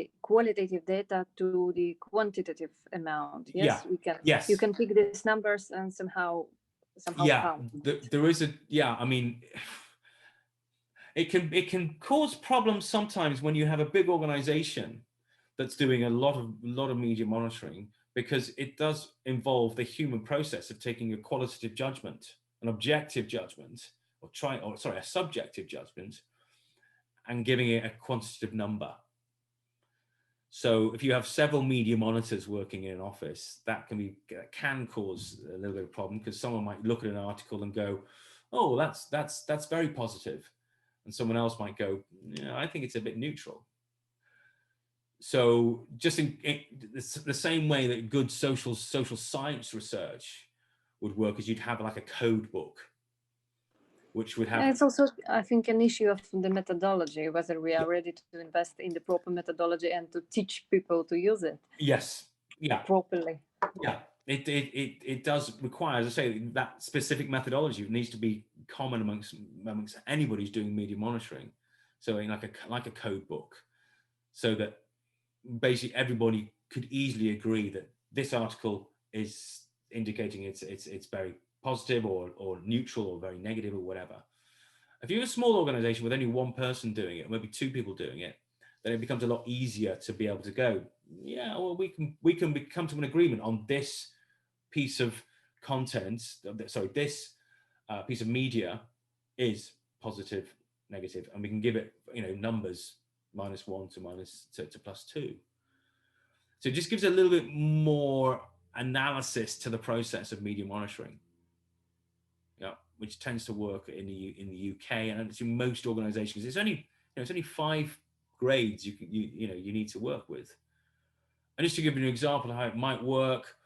data to the quantitative amount. Yes, Yeah. we can. Yes. You can pick these numbers and somehow count. There is a, yeah, I mean, it can cause problems sometimes when you have a big organization that's doing a lot of media monitoring, because it does involve the human process of taking a qualitative judgment, an objective judgment, a subjective judgment, and giving it a quantitative number. So if you have several media monitors working in an office, that can cause a little bit of problem, because someone might look at an article and go, "Oh, that's very positive," and someone else might go, "Yeah, I think it's a bit neutral." So just in the same way that good social science research would work, is you'd have like a code book, which would have. And it's also, I think, an issue of the methodology, whether we are ready to invest in the proper methodology and to teach people to use it. Yes. Yeah. Properly. Yeah. It does require, as I say, that specific methodology. It needs to be common amongst anybody who's doing media monitoring. So in like a code book, so that basically everybody could easily agree that this article is indicating it's very positive or neutral or very negative or whatever. If you're a small organization with only one person doing it, maybe two people doing it, then it becomes a lot easier to be able to go, yeah, well, we can come to an agreement on this piece of content. Sorry, this piece of media is positive, negative, and we can give it, you know, numbers -1 to +2. So it just gives a little bit more analysis to the process of media monitoring, which tends to work in the UK and to most organizations. It's only 5 grades you need to work with. And just to give you an example of how it might work,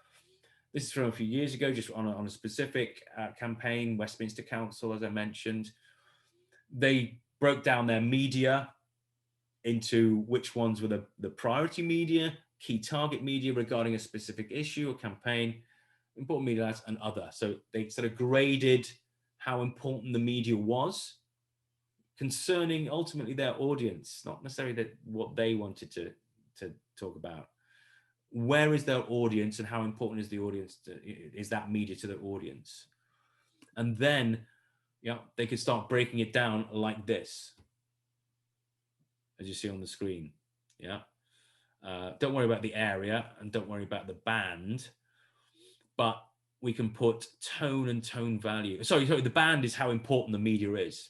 this is from a few years ago, just on a specific campaign, Westminster Council, as I mentioned. They broke down their media into which ones were the priority media, key target media regarding a specific issue or campaign, important media ads, and other. So they sort of graded how important the media was concerning ultimately their audience, not necessarily what they wanted to talk about. where is their audience and how important is the audience is that media to their audience? And then, they could start breaking it down like this, as you see on the screen. Don't worry about the area and don't worry about the band, but we can put tone and tone value. Sorry, the band is how important the media is.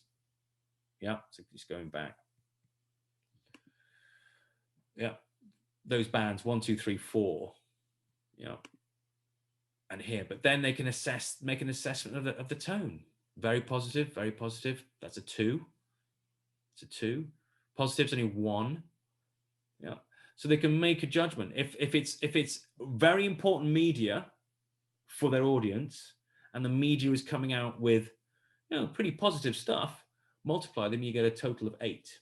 So just going back. Those bands 1, 2, 3, 4. And here, but then they can make an assessment of the tone. Very positive, very positive. That's a 2. It's a 2. Positive's only 1. So they can make a judgment. If it's very important media for their audience, and the media is coming out with pretty positive stuff, multiply them, you get a total of 8.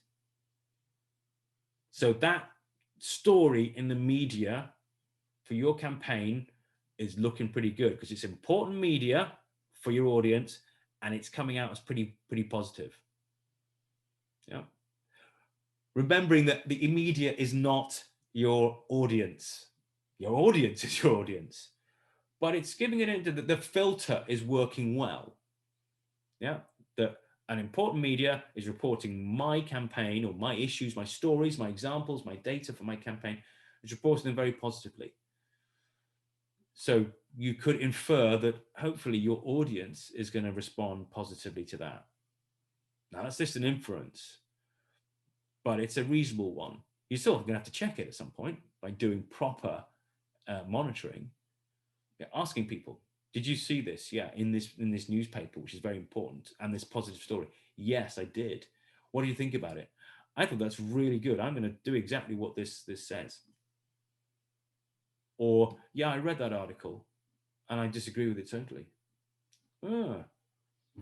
So that story in the media for your campaign is looking pretty good because it's important media for your audience and it's coming out as pretty positive. Remembering that the media is not your audience. Your audience is your audience, but it's giving it into the filter is working well. That an important media is reporting my campaign or my issues, my stories, my examples, my data for my campaign. It's reporting them very positively. So you could infer that hopefully your audience is going to respond positively to that. Now that's just an inference, but it's a reasonable one. You're still going to have to check it at some point by doing proper monitoring. Asking people, did you see this? In this newspaper, which is very important, and this positive story. Yes, I did. What do you think about it? I thought that's really good. I'm going to do exactly what this says. Or, I read that article and I disagree with it totally.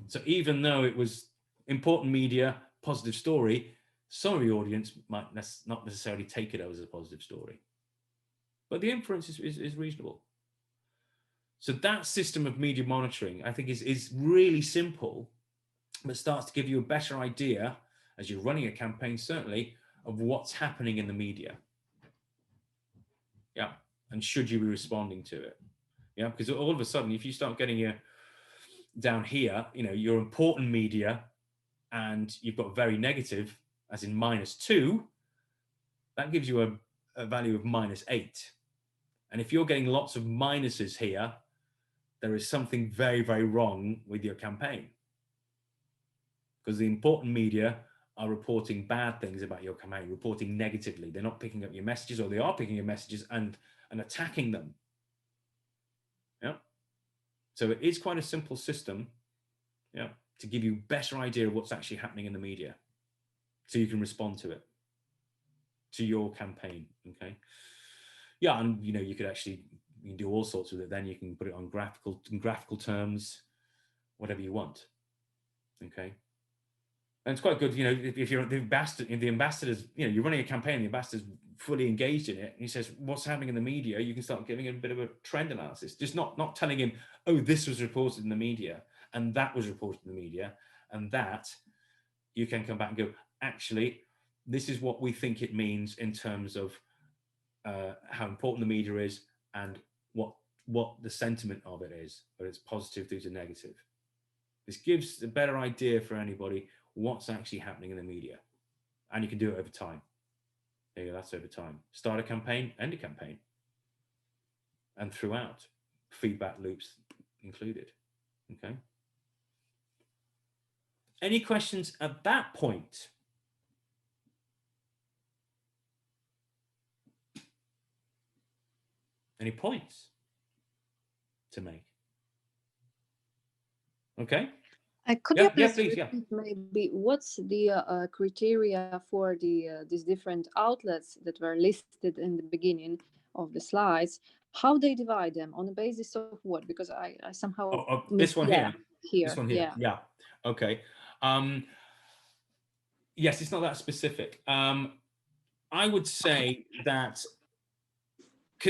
So even though it was important media, positive story, some of the audience might not necessarily take it as a positive story. But the inference is reasonable. So that system of media monitoring, I think, is really simple, but starts to give you a better idea, as you're running a campaign, certainly, of what's happening in the media. And should you be responding to it? Because all of a sudden, if you start getting down here, your important media, and you've got very negative, as in -2, that gives you a value of -8. And if you're getting lots of minuses here, there is something very, very wrong with your campaign. Because the important media are reporting bad things about your campaign, reporting negatively. They're not picking up your messages, or they are picking your messages and attacking them. So it is quite a simple system, to give you a better idea of what's actually happening in the media, so you can respond to it, to your campaign. Okay. And you could actually do all sorts with it. Then you can put it on graphical terms, whatever you want. Okay. And it's quite good, if you're the ambassadors, you're running a campaign, the ambassador's fully engaged in it, and he says, what's happening in the media? You can start giving him a bit of a trend analysis, just not telling him, oh, this was reported in the media, and that was reported in the media, and that you can come back and go, actually, this is what we think it means in terms of how important the media is and what the sentiment of it is, whether it's positive through to negative. This gives a better idea for anybody what's actually happening in the media. And you can do it over time. There you go, that's over time. Start a campaign, end a campaign. And throughout, feedback loops included. Okay. Any questions at that point? Any points to make? Okay. Could you please please, repeat maybe what's the criteria for these different outlets that were listed in the beginning of the slides? How they divide them, on the basis of what? Because I somehow this one here. Here. This one here. Yeah. Okay. Yes, it's not that specific. I would say that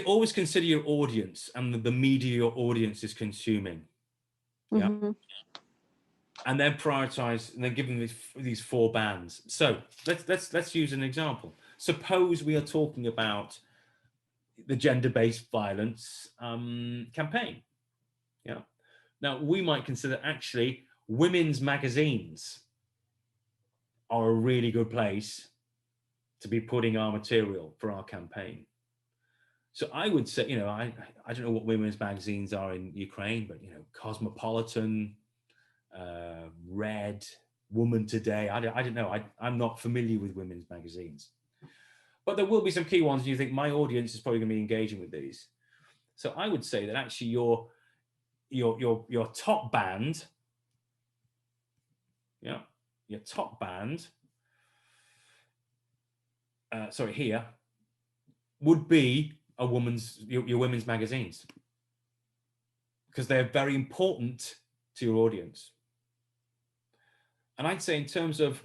always consider your audience and the media your audience is consuming. Mm-hmm. And then prioritize, and then give them these 4 bands. So let's use an example. Suppose we are talking about the gender-based violence campaign. Yeah. Now, we might consider actually women's magazines are a really good place to be putting our material for our campaign. So I would say, you know, I don't know what women's magazines are in Ukraine, but, you know, Cosmopolitan, Red, Woman Today. I don't know. I'm not familiar with women's magazines. But there will be some key ones, and you think my audience is probably going to be engaging with these. So I would say that actually your top band, yeah, your top band, here, would be your women's magazines, because they're very important to your audience. And I'd say in terms of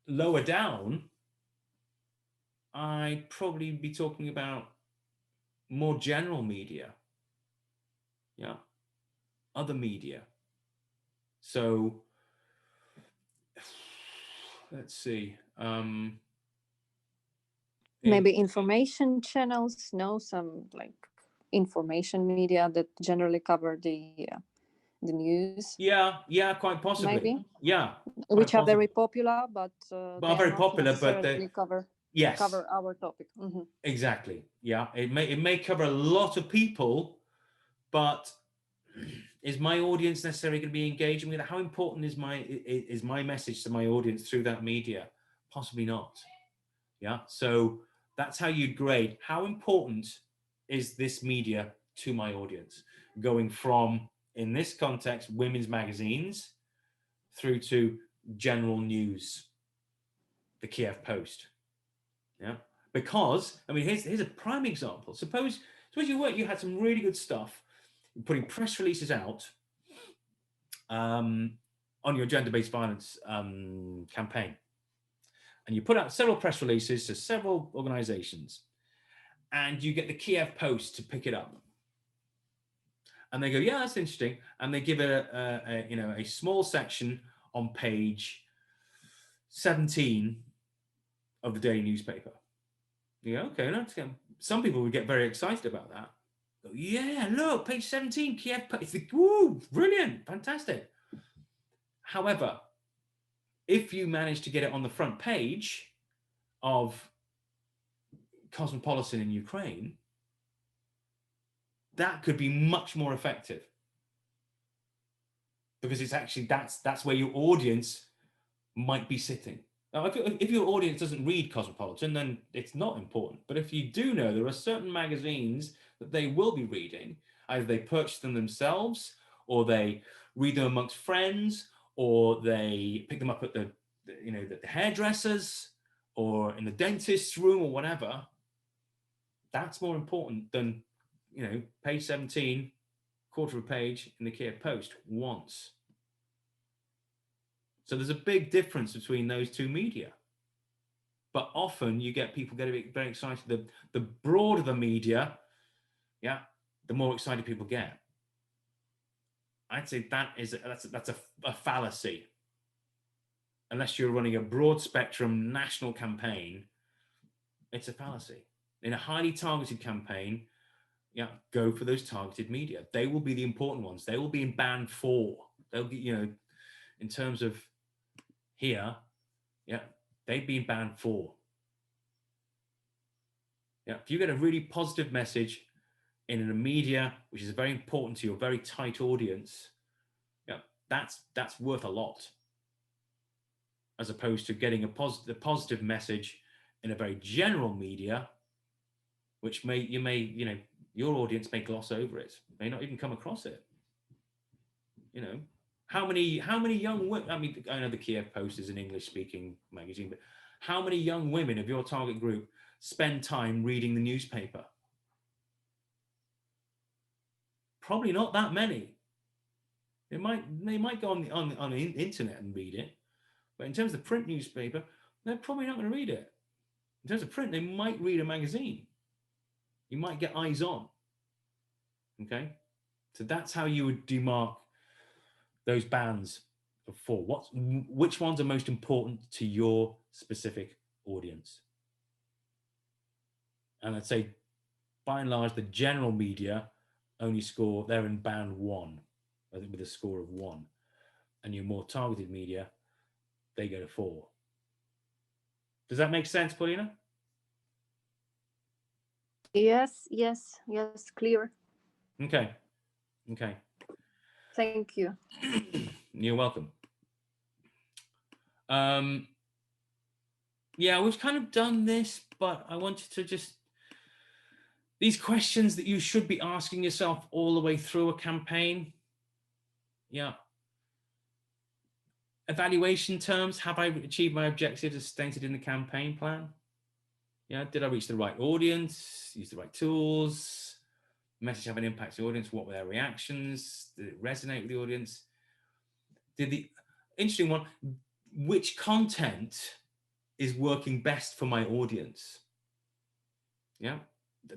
lower down, I'd probably be talking about more general media, yeah, other media. So let's see. Maybe information channels, no, some like information media that generally cover the news. Yeah, quite possibly. Maybe. Yeah, which are very popular, but they very are not popular, but necessarily cover our topic. Mm-hmm. Exactly. Yeah, it may cover a lot of people, but is my audience necessarily going to be engaging with it? How important is my message to my audience through that media? Possibly not. Yeah. So that's how you grade how important is this media to my audience, going from, in this context, women's magazines through to general news, the Kiev Post. Yeah. Because, I mean, here's a prime example. Suppose you had some really good stuff, putting press releases out on your gender-based violence campaign. And you put out several press releases to several organizations, and you get the Kiev Post to pick it up. And they go, yeah, that's interesting. And they give it a small section on page 17 of the daily newspaper. Yeah, okay, that's good. Some people would get very excited about that. Go, yeah, look, page 17, Kiev Post. Woo, brilliant, fantastic. However, if you manage to get it on the front page of Cosmopolitan in Ukraine, that could be much more effective, because it's actually that's where your audience might be sitting. Now, if your audience doesn't read Cosmopolitan, then it's not important. But if you do know there are certain magazines that they will be reading, either they purchase them themselves, or they read them amongst friends, or they pick them up at the hairdressers, or in the dentist's room, or whatever, that's more important than, page 17, quarter of a page in the Kiev Post once. So there's a big difference between those two media. But often you get people getting very excited. The broader the media, yeah, the more excited people get. I'd say that's a fallacy. Unless you're running a broad spectrum national campaign, it's a fallacy. In a highly targeted campaign, yeah, go for those targeted media. They will be the important ones. They will be in band 4. They'll be, in terms of here, yeah, they'd be in band 4. Yeah, if you get a really positive message in a media which is very important to your very tight audience, yeah, that's worth a lot, as opposed to getting a positive message in a very general media, which your audience may gloss over it, may not even come across it. How many young women, I mean, I know the Kiev Post is an English-speaking magazine, but how many young women of your target group spend time reading the newspaper? Probably not that many. They might go on the internet and read it, but in terms of the print newspaper, they're probably not going to read it. In terms of print, they might read a magazine. You might get eyes on. Okay, so that's how you would demark those bands of 4. Which ones are most important to your specific audience? And I'd say by and large, the general media only score, they're in band 1, I think, with a score of 1. And your more targeted media, they go to 4. Does that make sense, Paulina? Yes, clear. Okay. Thank you. You're welcome. Yeah, we've kind of done this, but I wanted to just, these questions that you should be asking yourself all the way through a campaign. Yeah. Evaluation terms, have I achieved my objectives as stated in the campaign plan? Yeah, did I reach the right audience, use the right tools, message have an impact to the audience, what were their reactions, did it resonate with the audience? Interesting one, which content is working best for my audience? Yeah,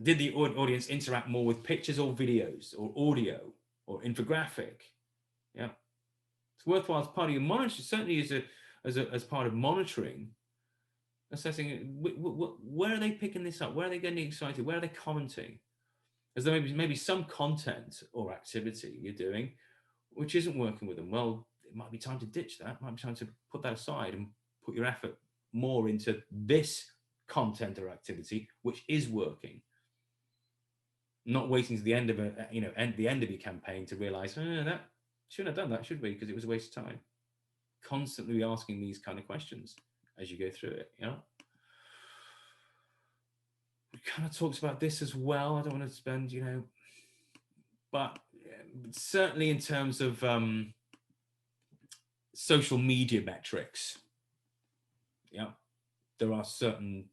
did the audience interact more with pictures or videos or audio or infographic? Yeah, it's worthwhile as part of your monitoring, certainly as part of monitoring, assessing where are they picking this up, where are they getting excited, where are they commenting? As there maybe some content or activity you're doing which isn't working with them. Well, it might be time to ditch that. It might be time to put that aside and put your effort more into this content or activity which is working. Not waiting to the end of the end of your campaign to realize, that shouldn't have done that, should we? Because it was a waste of time. Constantly asking these kind of questions as you go through it. We kind of talked about this as well. I don't want to spend, but certainly in terms of social media metrics, there are certain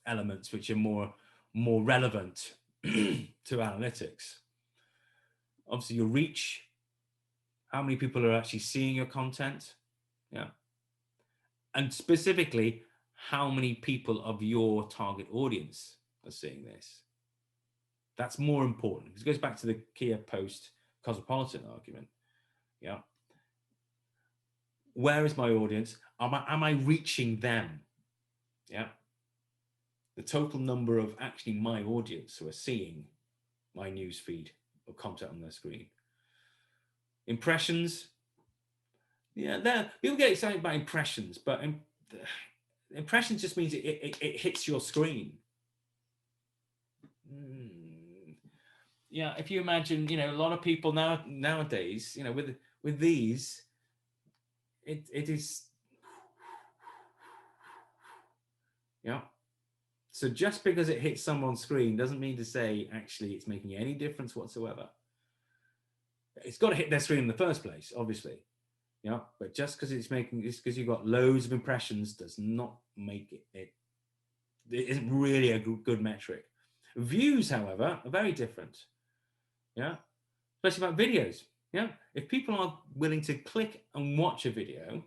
elements which are more relevant to analytics. Obviously, your reach, how many people are actually seeing your content, and specifically, how many people of your target audience are seeing this. That's more important because it goes back to the Kia post cosmopolitan argument. Where is my audience? Am I reaching them? The total number of actually my audience who are seeing my news feed or content on their screen. Impressions. People get excited about impressions, but impressions just means it hits your screen. If you imagine, a lot of people nowadays, with these, it is, So just because it hits someone's screen doesn't mean to say actually it's making any difference whatsoever. It's got to hit their screen in the first place, obviously. But just because because you've got loads of impressions does not make it isn't really a good metric. Views, however, are very different. Especially about videos. If people are willing to click and watch a video,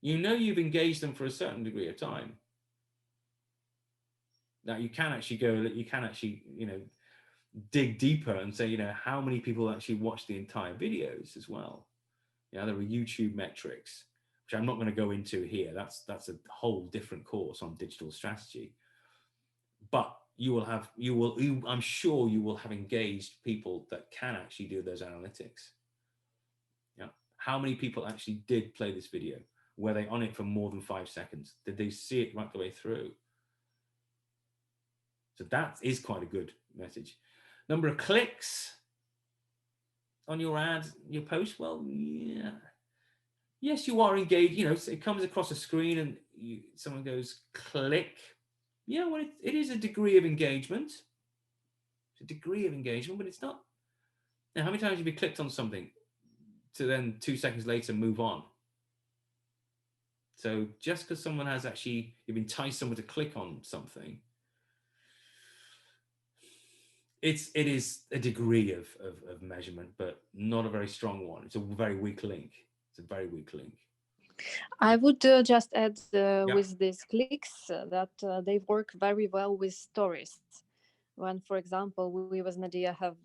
you've engaged them for a certain degree of time. Now you can actually dig deeper and say, how many people actually watch the entire videos as well. There are YouTube metrics, which I'm not going to go into here. That's a whole different course on digital strategy. But I'm sure you will have engaged people that can actually do those analytics. How many people actually did play this video? Were they on it for more than 5 seconds? Did they see it right the way through? So that is quite a good message. Number of clicks on your ad, your post. Well, yeah. Yes, you are engaged. So it comes across a screen and someone goes click. Well, it is a degree of engagement. It's a degree of engagement, but it's not. Now, how many times have you clicked on something to then 2 seconds later move on? So just because someone has actually, you've enticed someone to click on something, it is a degree of measurement, but not a very strong one. It's a very weak link. I would just add with these clicks that they work very well with stories. When, for example, we with Nadia have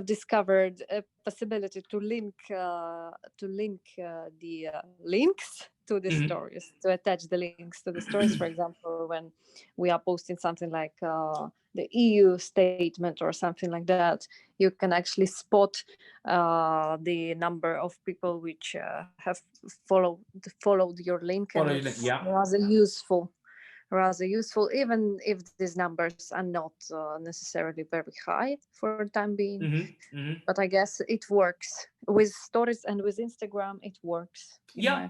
discovered a possibility to link the links to the stories, to attach the links to the stories. For example, when we are posting something like the EU statement or something like that, you can actually spot the number of people which have followed your link, and it's rather useful, even if these numbers are not necessarily very high for the time being. But I guess it works with stories and with Instagram. It works. Yeah.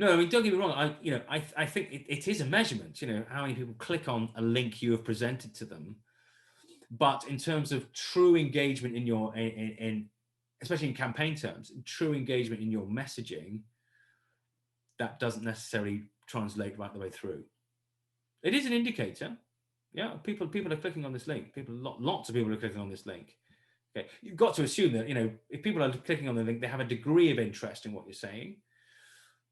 No, I mean, don't get me wrong. I think it is a measurement. How many people click on a link you have presented to them. But in terms of true engagement in your, especially in campaign terms, true engagement in your messaging, that doesn't necessarily translate right the way through. It is an indicator. Yeah, people are clicking on this link. Lots of people are clicking on this link. Okay, you've got to assume that if people are clicking on the link, they have a degree of interest in what you're saying.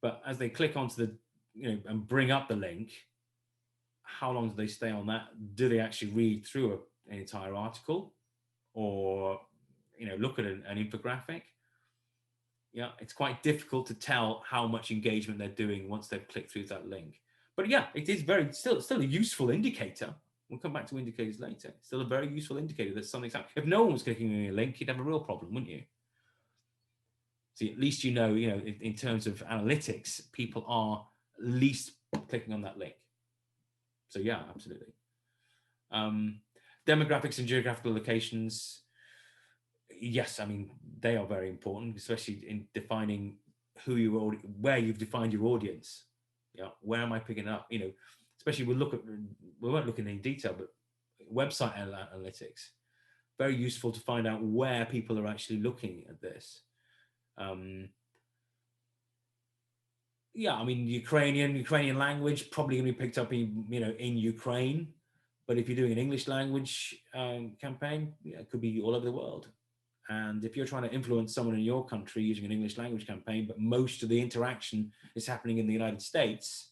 But as they click onto the, and bring up the link, how long do they stay on that? Do they actually read through an entire article, or look at an infographic? Yeah, it's quite difficult to tell how much engagement they're doing once they've clicked through that link. But yeah, it is still a useful indicator. We'll come back to indicators later. It's still a very useful indicator that something's happening. If no one was clicking on your link, you'd have a real problem, wouldn't you? See, at least in terms of analytics, people are at least clicking on that link. So yeah, absolutely. Demographics and geographical locations. Yes, I mean, they are very important, especially in defining where you've defined your audience. Yeah, where am I picking up? Especially we won't look in detail, but website analytics, very useful to find out where people are actually looking at this. Yeah, I mean, Ukrainian language probably going to be picked up in Ukraine, but if you're doing an English language campaign, it could be all over the world. And if you're trying to influence someone in your country using an English language campaign, but most of the interaction is happening in the United States,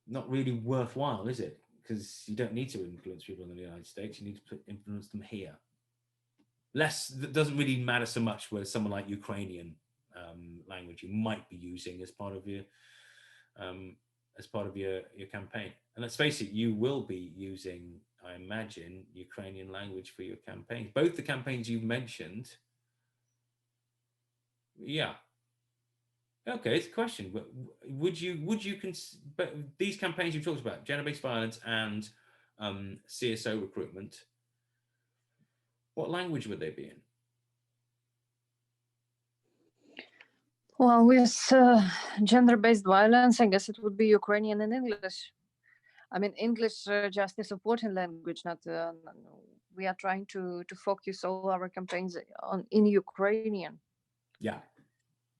not really worthwhile, is it? Because you don't need to influence people in the United States. You need to influence them here. That doesn't really matter so much with someone like Ukrainian language you might be using as part of your campaign. And let's face it, you will be using, I imagine, Ukrainian language for your campaigns. Both the campaigns you've mentioned. Yeah. Okay, it's a question. But would you but these campaigns you've talked about, gender-based violence and CSO recruitment, what language would they be in? Well, with gender-based violence, I guess it would be Ukrainian and English. I mean, English just a supporting language. Not we are trying to focus all our campaigns in Ukrainian. Yeah.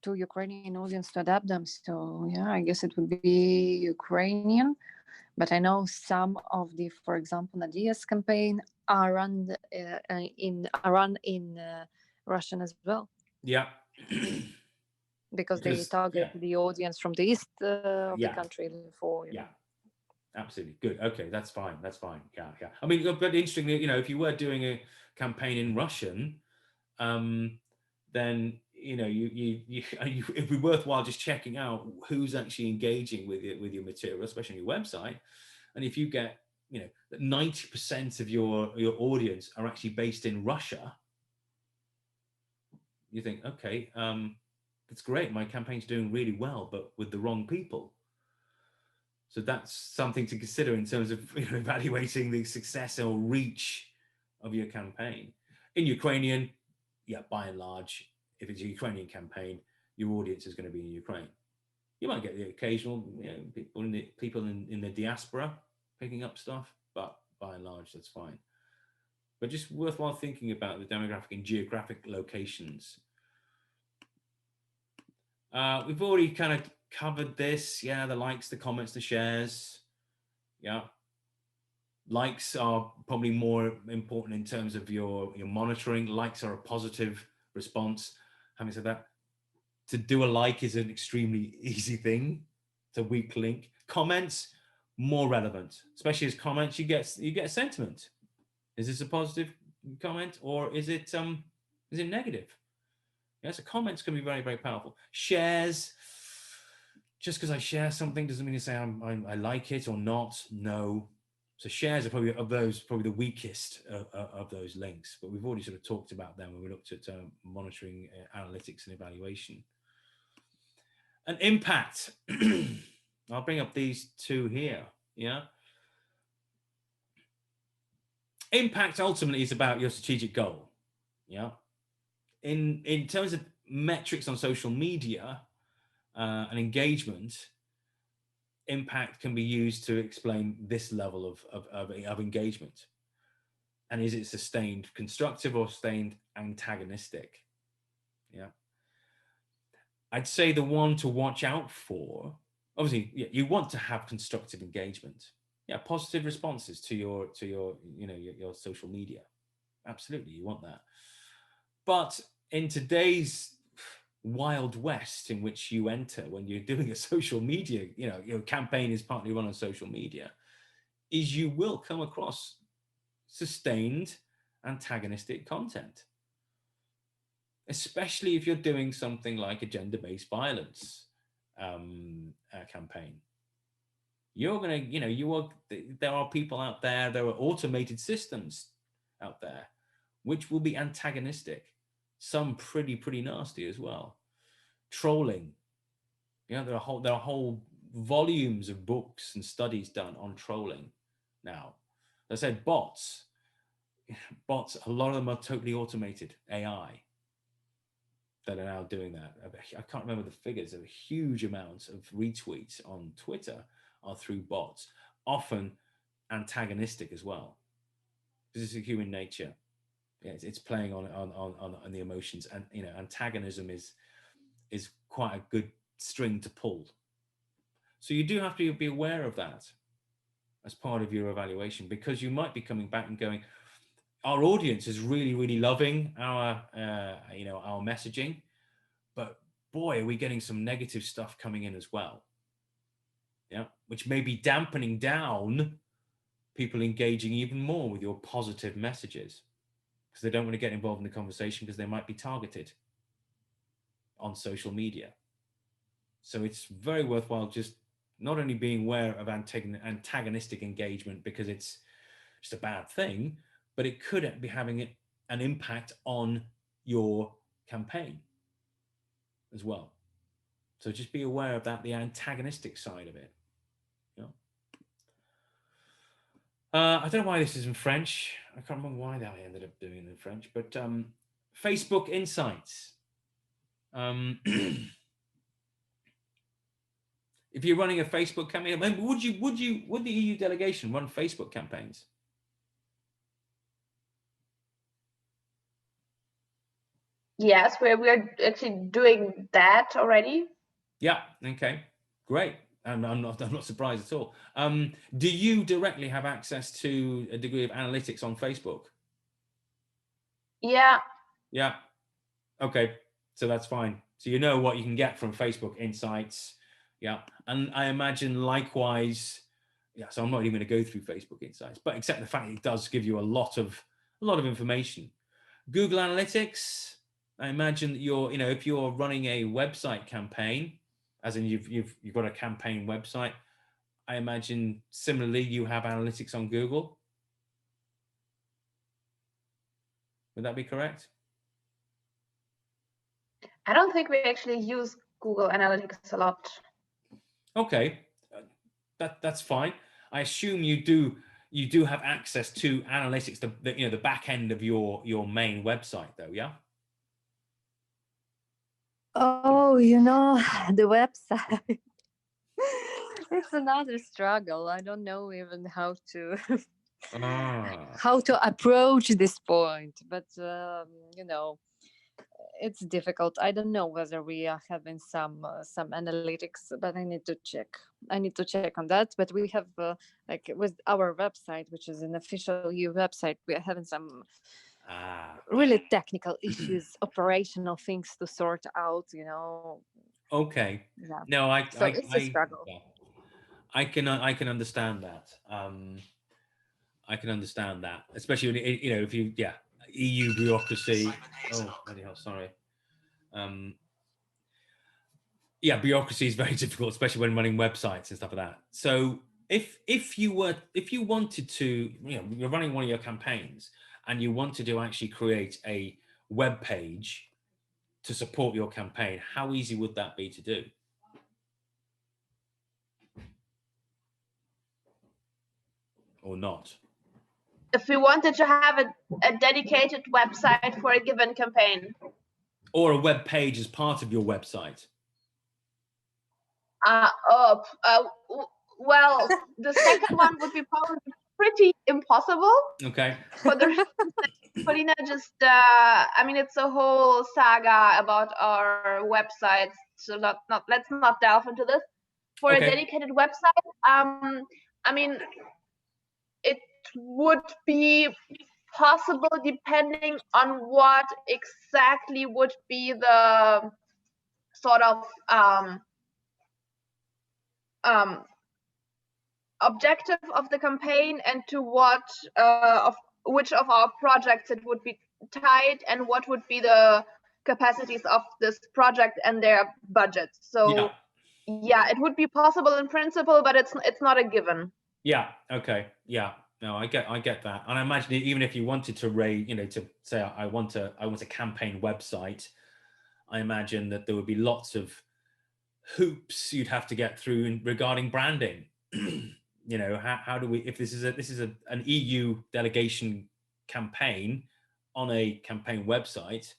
To Ukrainian audience to adapt them. So yeah, I guess it would be Ukrainian. But I know some of the, for example, Nadia's campaign are run in Russian as well. Yeah. because they target the audience from the east of the country. Yeah, absolutely. Good. Okay, that's fine. Yeah. I mean, but interestingly, if you were doing a campaign in Russian, then it'd be worthwhile just checking out who's actually engaging with your material, especially on your website. And if you get 90% of your audience are actually based in Russia, you think, okay, that's great. My campaign's doing really well, but with the wrong people. So that's something to consider in terms of evaluating the success or reach of your campaign. In Ukrainian, by and large, if it's a Ukrainian campaign, your audience is going to be in Ukraine. You might get the occasional people in the diaspora picking up stuff, but by and large, that's fine. But just worthwhile thinking about the demographic and geographic locations. We've already kind of covered this. Yeah, the likes, the comments, the shares. Yeah. Likes are probably more important in terms of your monitoring. Likes are a positive response. Having said that, to do a like is an extremely easy thing. It's a weak link. Comments, more relevant, especially as comments, you get a sentiment. Is this a positive comment or is it negative? Yeah, so comments can be very, very powerful. Shares, just because I share something doesn't mean to say I like it or not. No. So shares are probably probably the weakest of those links, but we've already sort of talked about them when we looked at monitoring, analytics, and evaluation. And impact. I'll bring up these two here. Yeah. Impact ultimately is about your strategic goal. Yeah. In terms of metrics on social media and engagement, impact can be used to explain this level of engagement. And is it sustained constructive or sustained antagonistic? Yeah. I'd say the one to watch out for, obviously, yeah, you want to have constructive engagement. Yeah, positive responses to your your social media. Absolutely, you want that. But in today's wild west in which you enter when you're doing a social media, your campaign is partly run on social media, is you will come across sustained antagonistic content, especially if you're doing something like a gender-based violence campaign. You're gonna, there are people out there, there are automated systems out there which will be antagonistic, some pretty nasty as well. Trolling, there are whole volumes of books and studies done on trolling now. As I said, bots, a lot of them are totally automated AI that are now doing that. I can't remember the figures of a huge amount of retweets on Twitter are through bots, often antagonistic as well. This is human nature. Yeah, it's playing on the emotions, and antagonism is quite a good string to pull. So you do have to be aware of that as part of your evaluation, because you might be coming back and going, our audience is really loving our our messaging, but boy, are we getting some negative stuff coming in as well. Yeah, which may be dampening down people engaging even more with your positive messages, because they don't want to get involved in the conversation because they might be targeted on social media. So it's very worthwhile just not only being aware of antagonistic engagement because it's just a bad thing, but it could be having an impact on your campaign as well. So just be aware of that, the antagonistic side of it. I don't know why this is in French. I can't remember why that I ended up doing it in French, but Facebook Insights. If you're running a Facebook campaign, would the EU delegation run Facebook campaigns? Yes, we're actually doing that already. Yeah. Okay. Great. I'm not surprised at all. Do you directly have access to a degree of analytics on Facebook? Yeah. Yeah. Okay. So that's fine. So you know what you can get from Facebook Insights. Yeah. And I imagine likewise. Yeah. So I'm not even going to go through Facebook Insights, but except the fact it does give you a lot of information. Google Analytics. I imagine that if you're running a website campaign, as in you've got a campaign website, I imagine similarly you have analytics on Google. Would that be correct? I don't think we actually use Google Analytics a lot. Okay, that's fine. I assume you do have access to analytics, the back end of your main website, though, yeah. Oh, the website. It's another struggle. I don't know even how to how to approach this point, but it's difficult. I don't know whether we are having some analytics, but I need to check. On that. But we have like with our website, which is an official EU website, we are having some really technical issues, operational things to sort out. Okay. Yeah. No, it's a struggle. Yeah. I can understand that. I can understand that, especially when, if you EU bureaucracy. Oh, bloody hell! Sorry. Yeah, bureaucracy is very difficult, especially when running websites and stuff like that. So if you wanted to, you're running one of your campaigns and you wanted to actually create a web page to support your campaign, how easy would that be to do? Or not? If we wanted to have a dedicated website for a given campaign. Or a web page as part of your website? Well, the second one would be probably pretty impossible. Okay. For the reason that Polina just, I mean, it's a whole saga about our websites. So let's not delve into this. For Okay. a dedicated website, I mean, it would be possible depending on what exactly would be the sort of objective of the campaign, and to what of which of our projects it would be tied, and what would be the capacities of this project and their budget. So yeah, it would be possible in principle, but it's not a given. Yeah. Okay. Yeah. No, I get that. And I imagine even if you wanted to raise, to say I want a campaign website, I imagine that there would be lots of hoops you'd have to get through regarding branding. How do we, if this is an EU delegation campaign on a campaign website,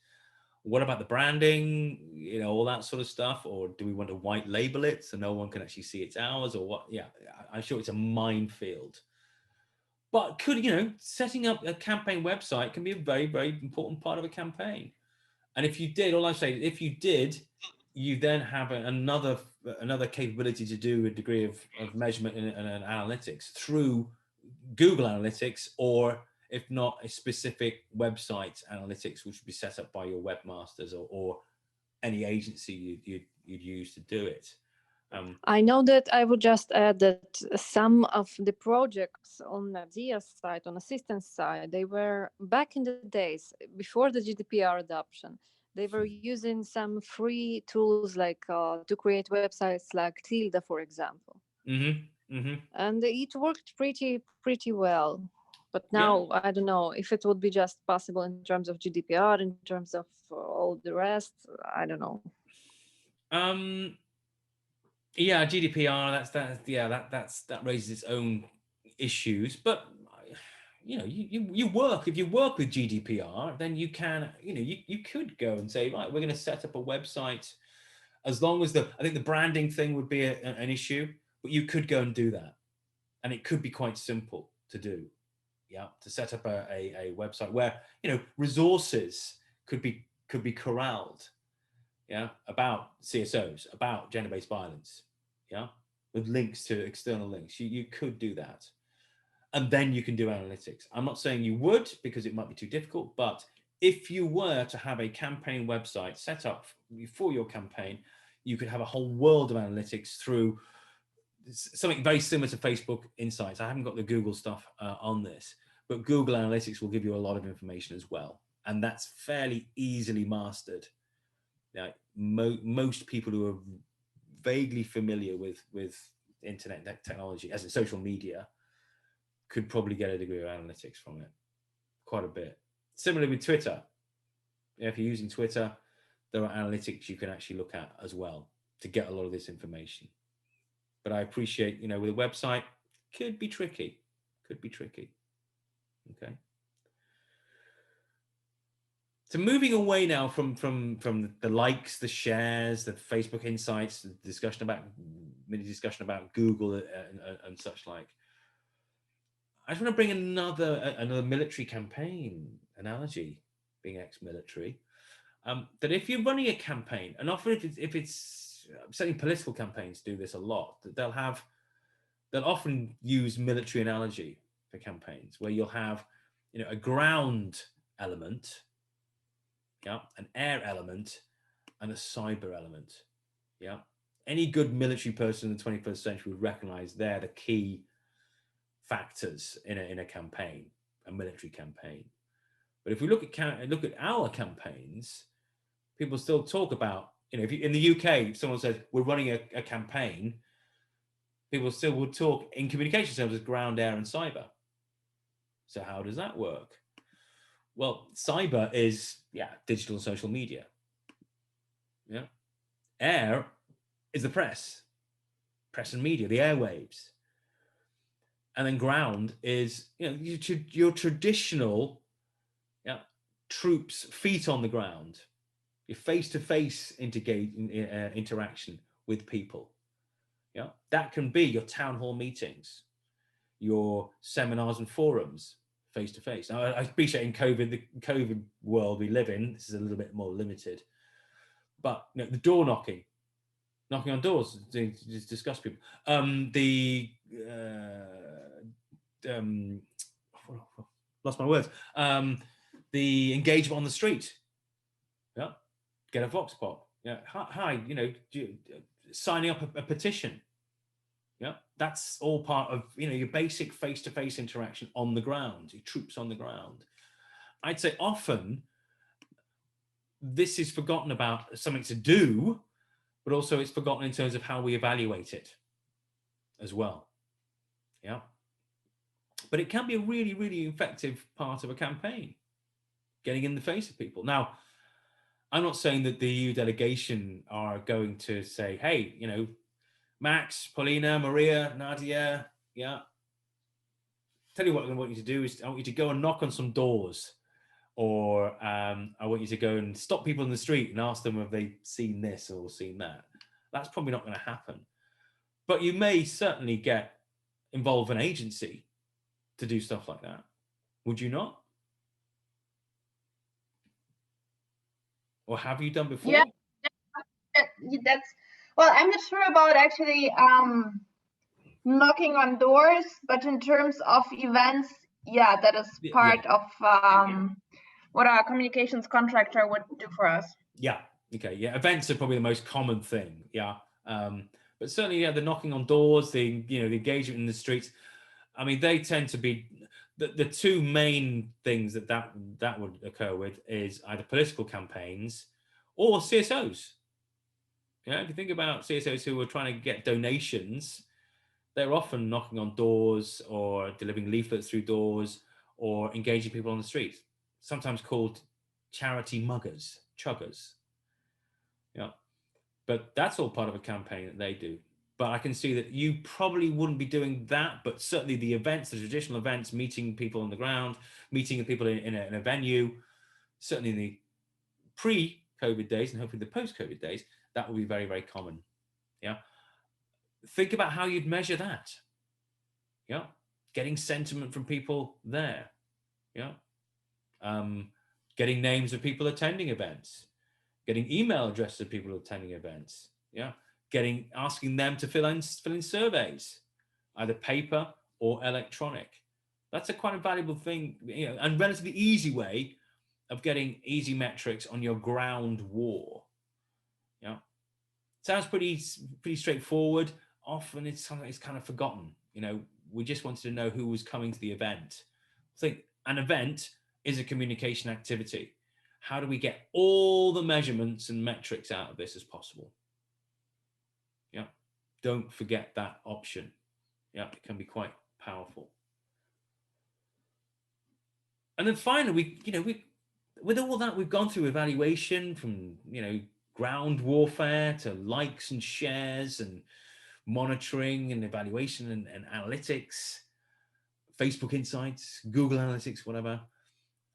what about the branding, all that sort of stuff? Or do we want to white label it so no one can actually see it's ours, or what? Yeah, I'm sure it's a minefield. But setting up a campaign website can be a very, very important part of a campaign. And if you did, all I say, if you did, you then have another capability to do a degree of measurement and analytics through Google Analytics, or if not, a specific website analytics, which would be set up by your webmasters or any agency you'd use to do it. I know that I would just add that some of the projects on Nadia's side, on assistance side, they were back in the days before the GDPR adoption. They were using some free tools like to create websites like Tilda, for example. Mm-hmm. Mm-hmm. And it worked pretty well. But now, I don't know if it would be just possible in terms of GDPR, in terms of all the rest. I don't know. Yeah, GDPR. That raises its own issues. But you work. If you work with GDPR, then you can. You could go and say, right, we're going to set up a website. As long as I think the branding thing would be an issue, but you could go and do that, and it could be quite simple to do. Yeah, to set up a website where resources could be corralled. Yeah, about CSOs, about gender-based violence. Yeah, with links to external links. You could do that, and then you can do analytics. I'm not saying you would, because it might be too difficult, but if you were to have a campaign website set up for your campaign, you could have a whole world of analytics through something very similar to Facebook Insights. I haven't got the Google stuff on this, but Google Analytics will give you a lot of information as well. And that's fairly easily mastered. Now, most people who are vaguely familiar with internet technology, as in social media, could probably get a degree of analytics from it, quite a bit. Similarly with Twitter. If you're using Twitter, there are analytics you can actually look at as well to get a lot of this information. But I appreciate, with a website, could be tricky. Okay. So moving away now from the likes, the shares, the Facebook Insights, the discussion about Google and such like. I just want to bring another military campaign analogy, being ex-military. That if you're running a campaign, and often if it's certainly political campaigns do this a lot, that they'll often use military analogy for campaigns, where you'll have a ground element, an air element, and a cyber element. Yeah, any good military person in the 21st century would recognize they're the key factors in a campaign, a military campaign. But if we look at our campaigns, people still talk about, if you, in the UK, if someone says we're running a campaign, people still would talk in communication terms as ground, air, and cyber. So how does that work? Well, cyber is, digital and social media. Yeah. Air is the press and media, the airwaves. And then ground is, your traditional troops, feet on the ground, your face-to-face interaction with people. Yeah, that can be your town hall meetings, your seminars and forums, face-to-face. Now, I appreciate in the COVID world we live in, this is a little bit more limited. But the door knocking on doors to discuss people. Lost my words. The engagement on the street. Yeah, get a vox pop. Yeah, hi. Signing up a petition. Yeah, that's all part of your basic face-to-face interaction on the ground. Your troops on the ground. I'd say often this is forgotten about something to do, but also it's forgotten in terms of how we evaluate it as well. Yeah. But it can be a really, really effective part of a campaign, getting in the face of people. Now, I'm not saying that the EU delegation are going to say, hey, Max, Paulina, Maria, Nadia, tell you what I want you to do is I want you to go and knock on some doors, or I want you to go and stop people in the street and ask them if they've seen this or seen that. That's probably not going to happen. But you may certainly involve an agency to do stuff like that. Would you not? Or have you done before? Yeah, well, I'm not sure about actually knocking on doors, but in terms of events, that is part of what our communications contractor would do for us. Yeah. Okay. Yeah. Events are probably the most common thing. Yeah. But certainly, the knocking on doors, the engagement in the streets. I mean, they tend to be the two main things that would occur with is either political campaigns or CSOs. If you think about CSOs who are trying to get donations, they're often knocking on doors or delivering leaflets through doors or engaging people on the street, sometimes called charity muggers, chuggers. Yeah. But that's all part of a campaign that they do. But I can see that you probably wouldn't be doing that, but certainly the events, the traditional events, meeting people on the ground, meeting people in a venue, certainly in the pre-COVID days and hopefully the post-COVID days, that will be very, very common. Yeah. Think about how you'd measure that. Yeah. Getting sentiment from people there. Yeah. Getting names of people attending events. Getting email addresses of people attending events. Yeah. Asking them to fill in surveys, either paper or electronic. That's quite a valuable thing, and relatively easy way of getting easy metrics on your ground war. Yeah. Sounds pretty straightforward. Often it's something that's kind of forgotten. We just wanted to know who was coming to the event. I think an event is a communication activity. How do we get all the measurements and metrics out of this as possible? Yeah. Don't forget that option. Yeah, it can be quite powerful. And then finally, with all that, we've gone through evaluation from, ground warfare to likes and shares and monitoring and evaluation and analytics, Facebook Insights, Google Analytics, whatever.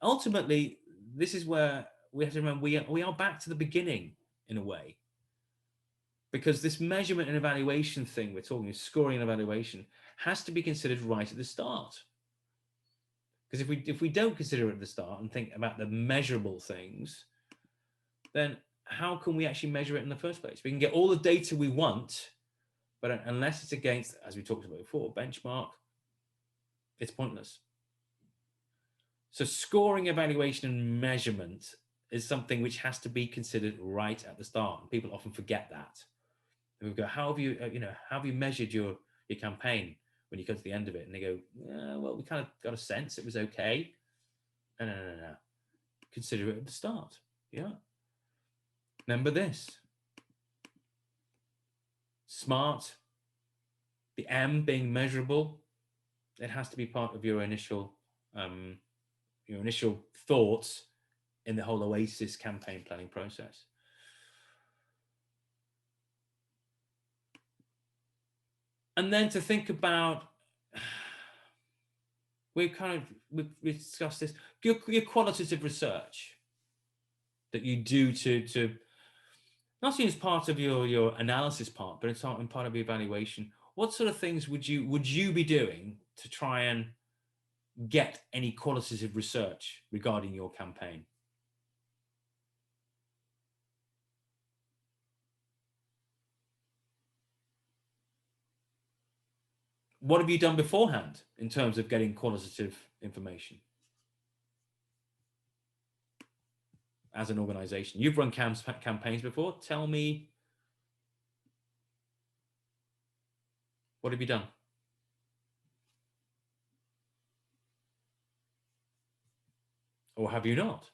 Ultimately, this is where we have to remember we are back to the beginning in a way. Because this measurement and evaluation thing we're talking, scoring and evaluation, has to be considered right at the start. Because if we don't consider it at the start and think about the measurable things, then how can we actually measure it in the first place? We can get all the data we want, but unless it's against, as we talked about before, benchmark, it's pointless. So scoring, evaluation, and measurement is something which has to be considered right at the start. And people often forget that. And we go, how have you measured your campaign when you come to the end of it? And they go, well, we kind of got a sense it was okay. No. Consider it at the start. Yeah. Remember this. SMART, the M being measurable, it has to be part of your initial thoughts in the whole Oasis campaign planning process. And then to think about, we've discussed this, your qualitative research that you do to not only as part of your analysis part, but it's part of your evaluation. What sort of things would you be doing to try and get any qualitative research regarding your campaign? What have you done beforehand in terms of getting qualitative information as an organization? You've run campaigns before. Tell me, what have you done? Or have you not?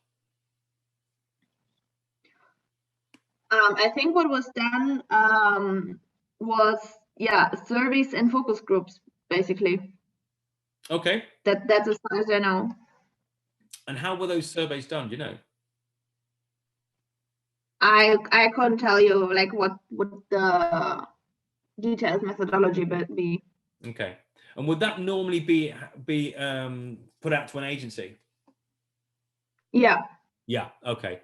I think what was done was, surveys and focus groups, basically. Okay. That's as far as I know. And how were those surveys done? Do you know? I couldn't tell you like what would the detailed methodology be. Okay. And would that normally be put out to an agency? Yeah. Yeah. Okay.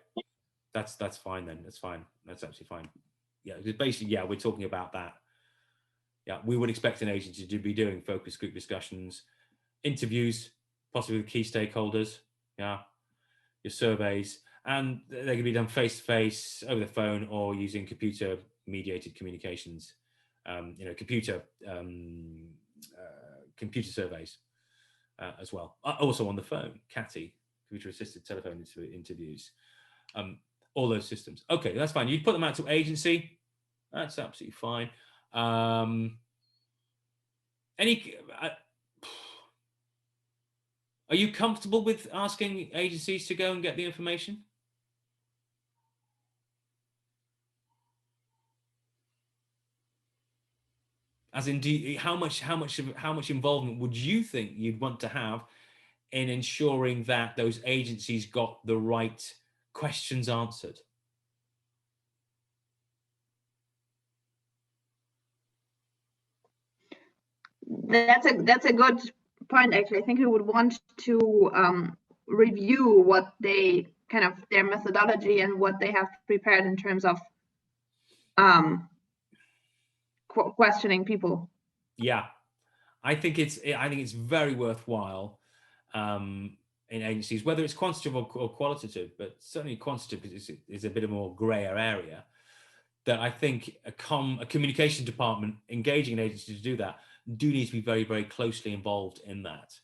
That's fine then. That's fine. That's absolutely fine. Yeah. Basically, yeah, we're talking about that. Yeah, we would expect an agency to be doing focus group discussions, interviews, possibly with key stakeholders. Yeah, your surveys, and they can be done face to face, over the phone, or using computer-mediated communications. Computer surveys as well. Also on the phone, CATI, computer-assisted telephone interviews. All those systems. Okay, that's fine. You'd put them out to agency. That's absolutely fine. Are you comfortable with asking agencies to go and get the information? As in, how much involvement would you think you'd want to have in ensuring that those agencies got the right questions answered? That's a good point, actually. I think we would want to review what they their methodology and what they have prepared in terms of questioning people. Yeah, I think it's very worthwhile in agencies, whether it's quantitative or qualitative, but certainly quantitative is a bit of a more grayer area. That I think a communication department engaging an agency to do that do need to be very, very closely involved in that,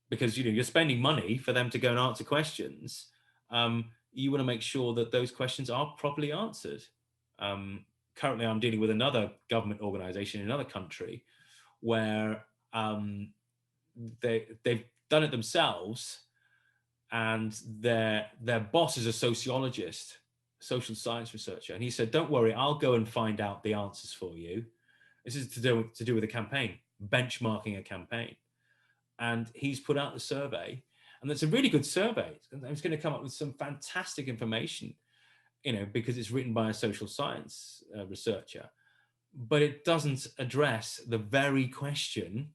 because you're spending money for them to go and answer questions. You want to make sure that those questions are properly answered. Currently, I'm dealing with another government organization in another country where they've done it themselves, and their boss is a sociologist, social science researcher, and he said, "Don't worry, I'll go and find out the answers for you." This is to do with a campaign, benchmarking a campaign, and he's put out the survey, and it's a really good survey. It's going to come up with some fantastic information, because it's written by a social science researcher, but it doesn't address the very question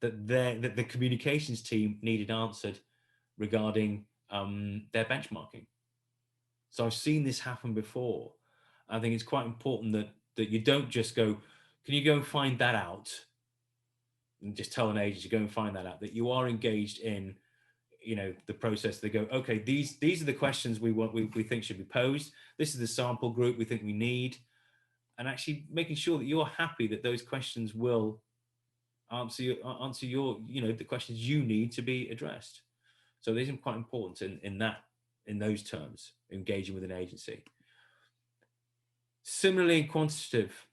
that the communications team needed answered regarding their benchmarking. So I've seen this happen before. I think it's quite important that you don't just go, can you go and find that out? And just tell an agency, go and find that out, that you are engaged in, the process. They go, okay, these are the questions we think should be posed. This is the sample group we think we need. And actually making sure that you're happy that those questions will answer your, the questions you need to be addressed. So these are quite important in those terms, engaging with an agency. Similarly, in quantitative,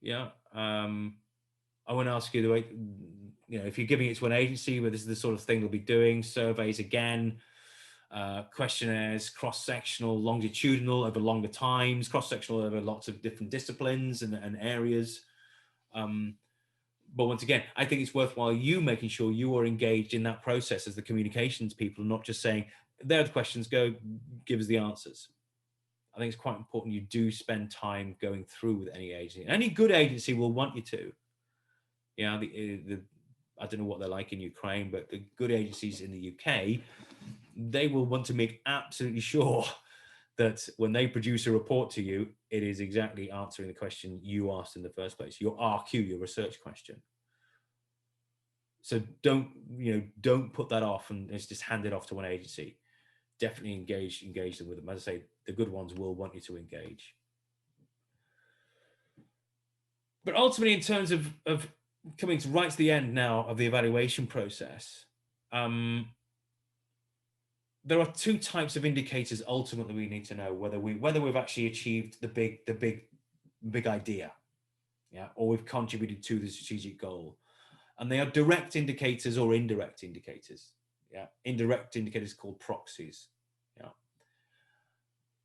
I want to ask you the way, if you're giving it to an agency where this is the sort of thing they'll be doing, surveys again, questionnaires, cross-sectional, longitudinal over longer times, cross-sectional over lots of different disciplines and areas. But once again, I think it's worthwhile you making sure you are engaged in that process as the communications people, not just saying, there are the questions, go give us the answers. I think it's quite important you do spend time going through with any agency. Any good agency will want you to. Yeah, I don't know what they're like in Ukraine, but the good agencies in the UK, they will want to make absolutely sure that when they produce a report to you, it is exactly answering the question you asked in the first place, your RQ, your research question. So don't put that off and it's just hand it off to one agency. Definitely engage them with them. As I say, the good ones will want you to engage. But ultimately, in terms of coming right to the end now of the evaluation process, there are two types of indicators ultimately we need to know whether we've actually achieved the big idea, yeah, or we've contributed to the strategic goal. And they are direct indicators or indirect indicators. Yeah, indirect indicators called proxies. Yeah,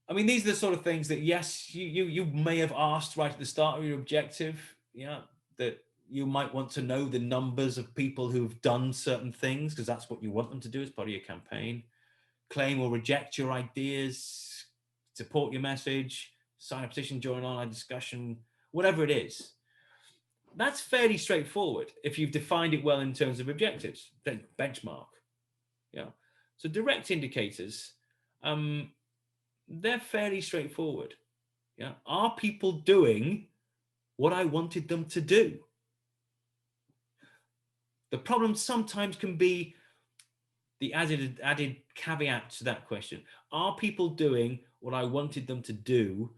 I mean, these are the sort of things that, yes, you may have asked right at the start of your objective. Yeah, that you might want to know the numbers of people who've done certain things because that's what you want them to do as part of your campaign. Claim or reject your ideas, support your message, sign a petition, join an online discussion, whatever it is. That's fairly straightforward if you've defined it well in terms of objectives, then benchmark. Yeah. So direct indicators, they're fairly straightforward. Yeah. Are people doing what I wanted them to do? The problem sometimes can be the added caveat to that question. Are people doing what I wanted them to do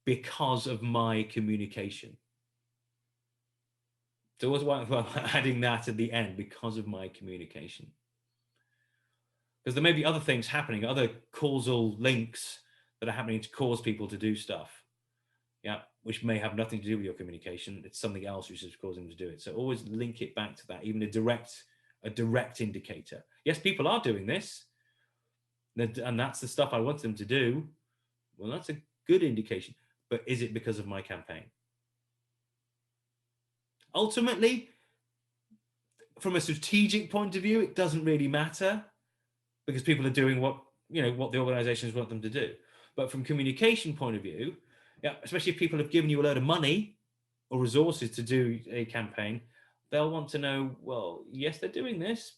because of my communication? So what's worthwhile adding that at the end, because of my communication? Because there may be other things happening, other causal links that are happening to cause people to do stuff, yeah, which may have nothing to do with your communication. It's something else which is causing them to do it. So always link it back to that, even a direct indicator. Yes, people are doing this, and that's the stuff I want them to do. Well, that's a good indication, but is it because of my campaign? Ultimately, from a strategic point of view, it doesn't really matter because people are doing what the organizations want them to do. But from communication point of view, yeah, especially if people have given you a load of money or resources to do a campaign, they'll want to know, well, yes, they're doing this,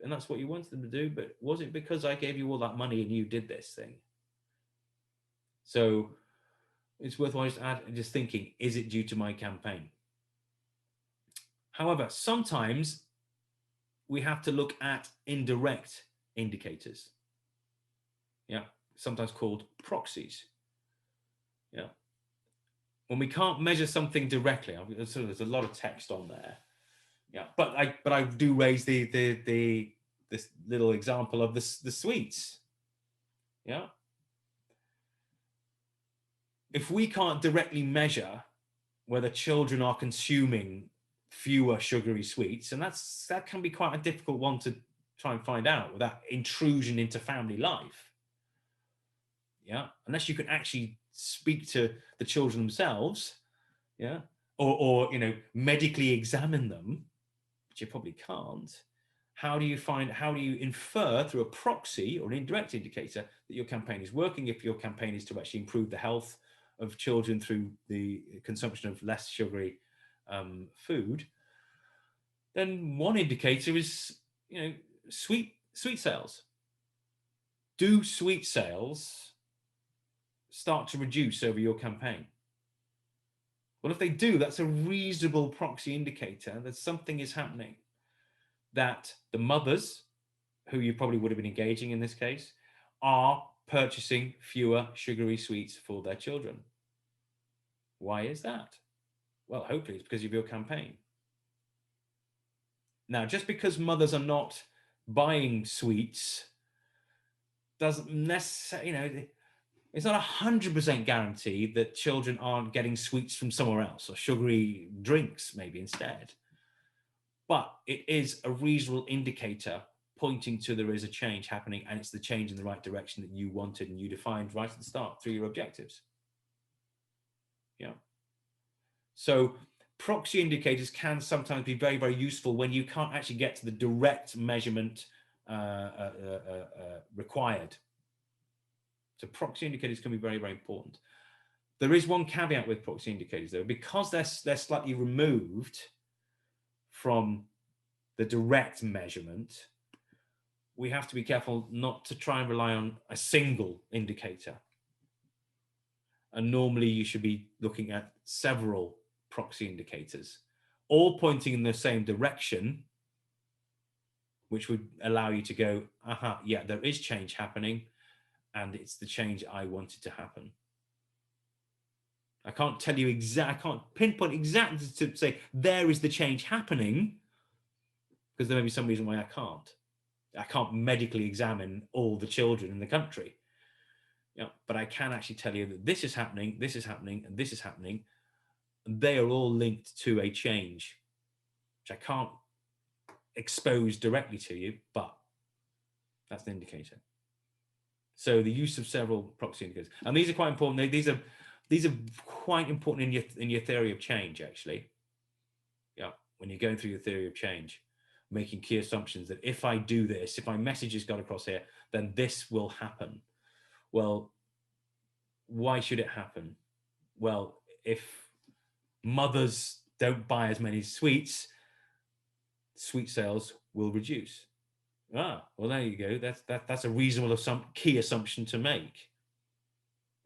and that's what you wanted them to do, but was it because I gave you all that money and you did this thing? So it's worthwhile just thinking, is it due to my campaign? However, sometimes we have to look at indirect indicators. Yeah, sometimes called proxies. Yeah. When we can't measure something directly, there's a lot of text on there. Yeah, but I do raise this little example of the sweets. Yeah. If we can't directly measure whether children are consuming fewer sugary sweets, and that can be quite a difficult one to try and find out without intrusion into family life. Yeah, unless you can actually speak to the children themselves, yeah, or medically examine them, which you probably can't. How do you infer through a proxy or an indirect indicator that your campaign is working if your campaign is to actually improve the health of children through the consumption of less sugary food? Then one indicator is sweet sales. Do sweet sales start to reduce over your campaign? Well, if they do, that's a reasonable proxy indicator that something is happening, that the mothers, who you probably would have been engaging in this case, are purchasing fewer sugary sweets for their children. Why is that? Well, hopefully it's because of your campaign. Now, just because mothers are not buying sweets doesn't necessarily, it's not 100% guaranteed that children aren't getting sweets from somewhere else, or sugary drinks maybe instead. But it is a reasonable indicator, pointing to there is a change happening, and it's the change in the right direction that you wanted and you defined right at the start through your objectives. Yeah. So proxy indicators can sometimes be very, very useful when you can't actually get to the direct measurement required. So proxy indicators can be very, very important. There is one caveat with proxy indicators, though, because they're slightly removed from the direct measurement. We have to be careful not to try and rely on a single indicator. And normally you should be looking at several proxy indicators, all pointing in the same direction, which would allow you to go, aha, yeah, there is change happening, and it's the change I wanted to happen. I can't tell you I can't pinpoint exactly to say there is the change happening, because there may be some reason why I can't medically examine all the children in the country. Yeah, but I can actually tell you that this is happening, this is happening, and this is happening. And they are all linked to a change, which I can't expose directly to you, but that's the indicator. So the use of several proxy indicators, and these are quite important. These are quite important in your theory of change, actually. Yeah, when you're going through your theory of change, making key assumptions that if I do this, if my message is got across here, then this will happen. Well, why should it happen? Well, if mothers don't buy as many sweets, sweet sales will reduce. Ah, well, there you go. That's a reasonable key assumption to make.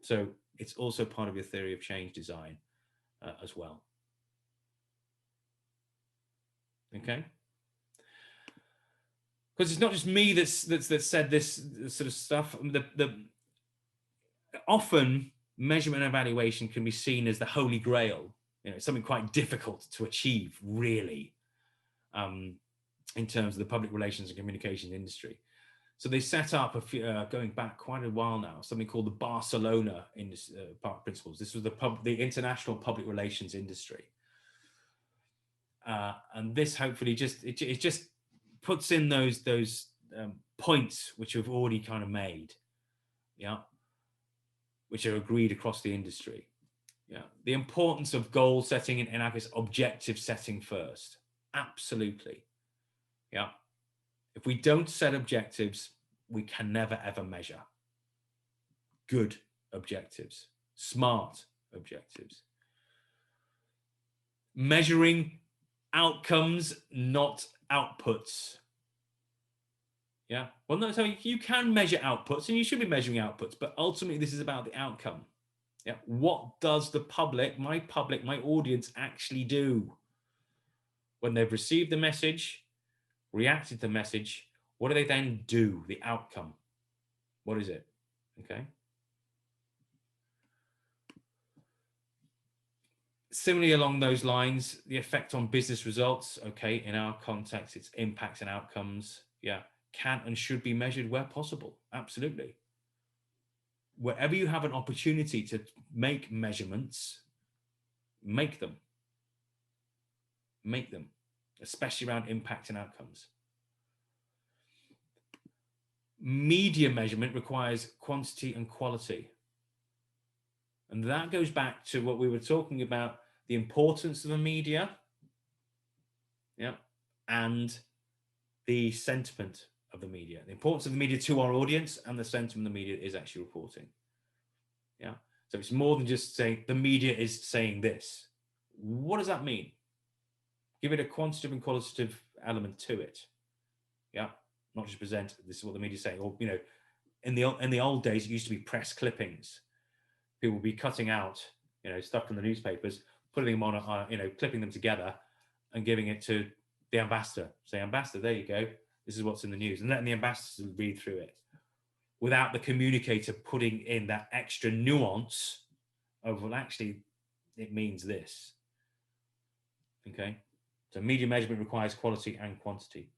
So it's also part of your theory of change design as well. Okay. Because it's not just me that's said this sort of stuff. Often measurement and evaluation can be seen as the holy grail. You know, it's something quite difficult to achieve, really, in terms of the public relations and communications industry. So they set up going back quite a while now, something called the Barcelona principles. This was the international public relations industry, and this hopefully just puts in those points which we've already kind of made, yeah, which are agreed across the industry. Yeah, the importance of goal setting and in our case objective setting first. Absolutely, yeah. If we don't set objectives, we can never ever measure. Good objectives, smart objectives. Measuring outcomes, not outputs. Yeah, well, no, so you can measure outputs and you should be measuring outputs, but ultimately this is about the outcome. Yeah, what does the public, my audience actually do when they've received the message, reacted to the message? What do they then do? The outcome. What is it? Okay. Similarly, along those lines, the effect on business results. Okay, in our context, it's impacts and outcomes. Yeah, can and should be measured where possible. Absolutely. Wherever you have an opportunity to make measurements, make them. Make them, especially around impact and outcomes. Media measurement requires quantity and quality. And that goes back to what we were talking about, the importance of the media, yeah, and the sentiment of the media. The importance of the media to our audience and the sentiment of the media is actually reporting. Yeah. So it's more than just saying the media is saying this. What does that mean? Give it a quantitative and qualitative element to it. Yeah. Not just present, this is what the media is saying. Or, you know, in the old days, it used to be press clippings. People would be cutting out, you know, stuff from the newspapers, putting them on, you know, clipping them together and giving it to the ambassador. Say, ambassador, there you go. This is what's in the news. And letting the ambassador read through it without the communicator putting in that extra nuance of, well, actually, it means this. Okay. So media measurement requires quality and quantity.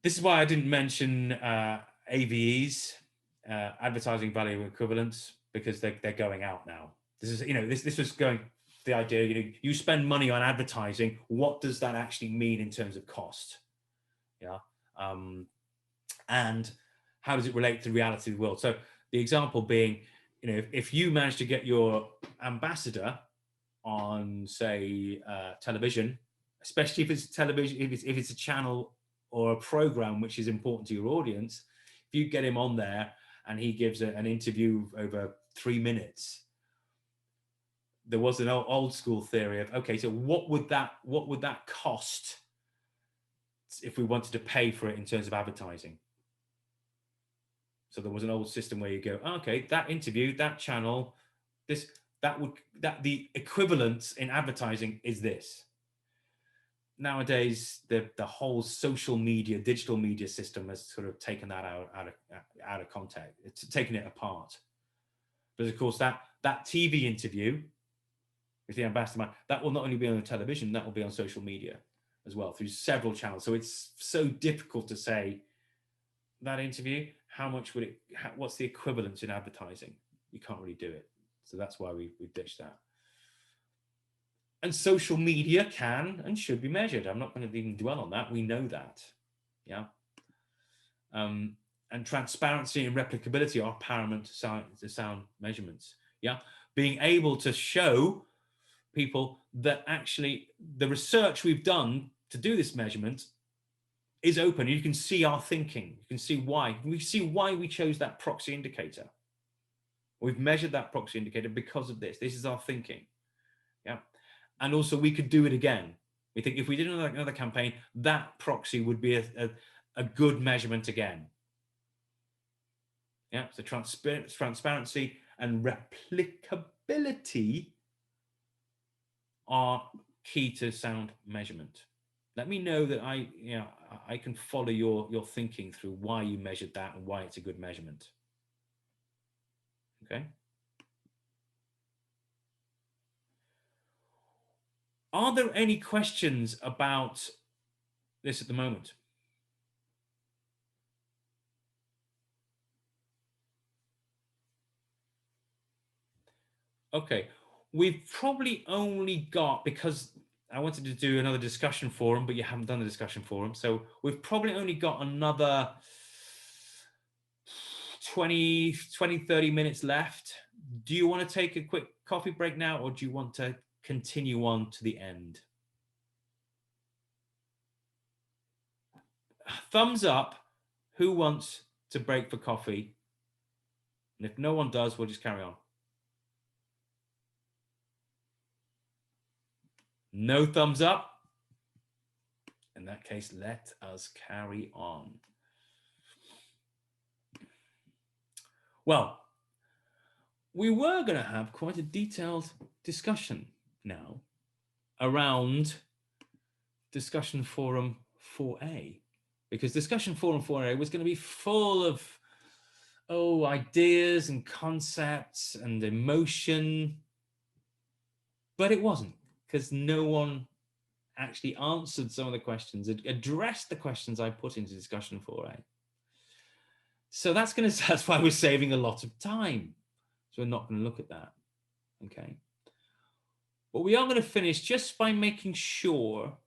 This is why I didn't mention AVEs, advertising value equivalents, because they're going out now. This is, you know, this was going, the idea, you know, you spend money on advertising, what does that actually mean in terms of cost? Yeah, and how does it relate to the reality of the world? So the example being, if you manage to get your ambassador on, say, television, especially if it's television, if it's a channel or a program which is important to your audience, if you get him on there and he gives an interview over 3 minutes, there was an old school theory of, okay, so what would that cost if we wanted to pay for it in terms of advertising? So there was an old system where you go, okay, that interview, that channel, the equivalent in advertising is this. Nowadays, the whole social media, digital media system has sort of taken that out of context. It's taken it apart. But of course, that TV interview with the ambassador, that will not only be on the television, that will be on social media as well through several channels. So it's so difficult to say that interview, how much would it, what's the equivalent in advertising? You can't really do it. So that's why we ditched that. And social media can and should be measured. I'm not going to even dwell on that. We know that. Yeah. And transparency and replicability are paramount to sound measurements. Yeah. Being able to show people that actually the research we've done to do this measurement is open. You can see our thinking. You can see why. We see why we chose that proxy indicator. We've measured that proxy indicator because of this. This is our thinking. Yeah. And also we could do it again. We think if we did another campaign, that proxy would be a good measurement again. Yeah. So transparency and replicability are key to sound measurement. Let me know that I can follow your thinking through why you measured that and why it's a good measurement. Okay. Are there any questions about this at the moment? Okay, we've probably only got, because I wanted to do another discussion forum, but you haven't done the discussion forum. So we've probably only got another 20, 30 minutes left. Do you want to take a quick coffee break now, or do you want to continue on to the end? Thumbs up, who wants to break for coffee? And if no one does, we'll just carry on. No thumbs up? In that case, let us carry on. Well, we were going to have quite a detailed discussion now around discussion forum 4A, because discussion forum 4A was going to be full of ideas and concepts and emotion, but it wasn't, because no one actually answered some of the questions, addressed the questions I put into discussion 4A. So that's why we're saving a lot of time. So we're not going to look at that. Okay. But we are going to finish just by making sure,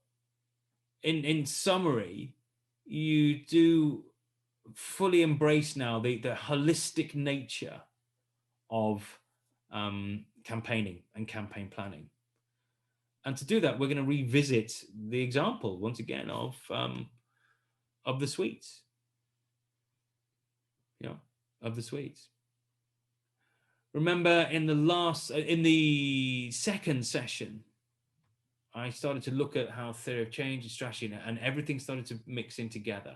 in summary, you do fully embrace now the holistic nature of campaigning and campaign planning. And to do that, we're going to revisit the example once again of the suites. Yeah, of the suites. Remember, in the second session, I started to look at how theory of change and strategy and everything started to mix in together.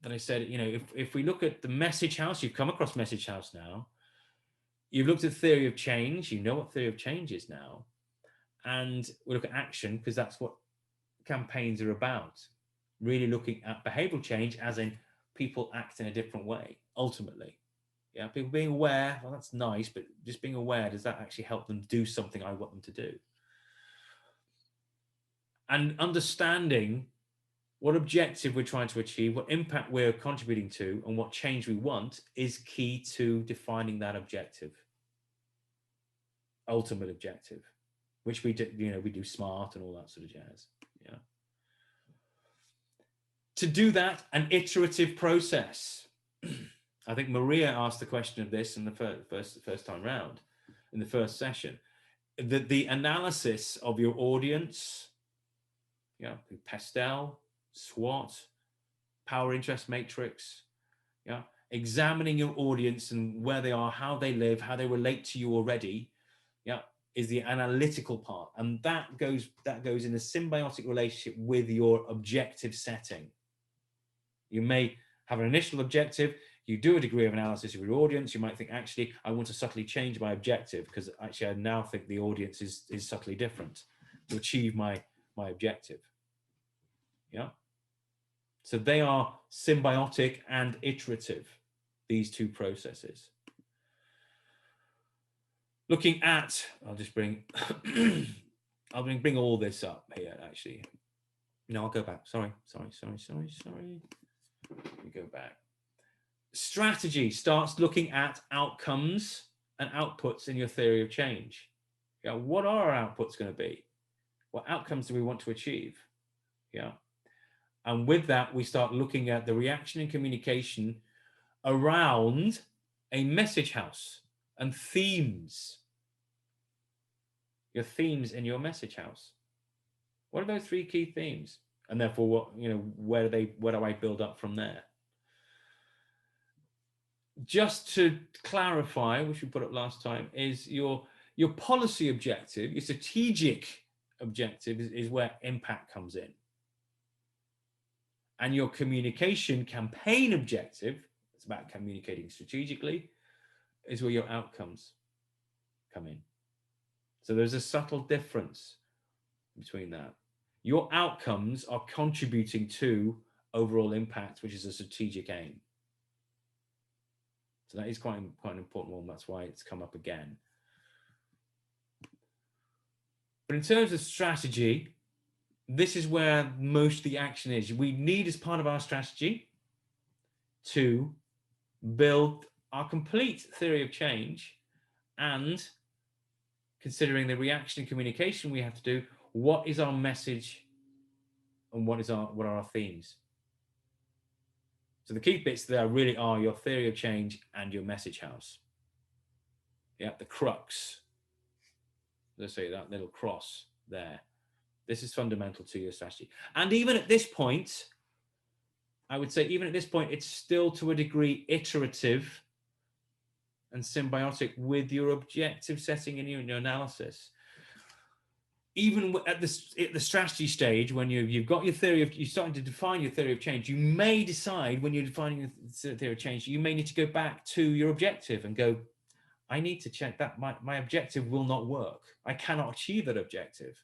Then I said, if we look at the message house, you've come across message house now. You've looked at theory of change. You know what theory of change is now. And we look at action, because that's what campaigns are about. Really looking at behavioral change, as in people act in a different way, ultimately. Yeah, people being aware, well, that's nice, but just being aware, does that actually help them do something I want them to do? And understanding what objective we're trying to achieve, what impact we're contributing to, and what change we want is key to defining that objective, ultimate objective, which we do, we do SMART and all that sort of jazz. Yeah. To do that, an iterative process. I think Maria asked the question of this in the first time round, in the first session, that the analysis of your audience, yeah, Pastel, SWOT, power interest matrix, yeah, examining your audience and where they are, how they live, how they relate to you already, yeah, is the analytical part, and that goes in a symbiotic relationship with your objective setting. You may have an initial objective, you do a degree of analysis of your audience, you might think, actually, I want to subtly change my objective because actually I now think the audience is subtly different to achieve my objective. Yeah. So they are symbiotic and iterative, these two processes. Looking at, I'll just bring, I'll bring all this up here, actually. No, I'll go back. Sorry. Let me go back. Strategy starts looking at outcomes and outputs in your theory of change. Yeah, what are our outputs going to be? What outcomes do we want to achieve? Yeah. And with that, we start looking at the reaction and communication around a message house and themes. Your themes in your message house. What are those three key themes? And therefore, what, you know, where do I build up from there? Just to clarify, which we put up last time, is your policy objective, your strategic objective is where impact comes in. And your communication campaign objective, it's about communicating strategically, is where your outcomes come in. So there's a subtle difference between that. Your outcomes are contributing to overall impact, which is a strategic aim. So that is quite an important one. That's why it's come up again. But in terms of strategy, this is where most of the action is. We need, as part of our strategy, to build our complete theory of change, and considering the reaction and communication we have to do, what is our message and what are our themes? So the key bits there really are your theory of change and your message house. Yeah, the crux. Let's say that little cross there. This is fundamental to your strategy. And even at this point, I would say even at this point, it's still to a degree iterative and symbiotic with your objective setting and your analysis. Even at the strategy stage, when you've got your theory of, you're starting to define your theory of change, you may decide when you're defining your theory of change, you may need to go back to your objective and go, I need to check that my objective will not work. I cannot achieve that objective.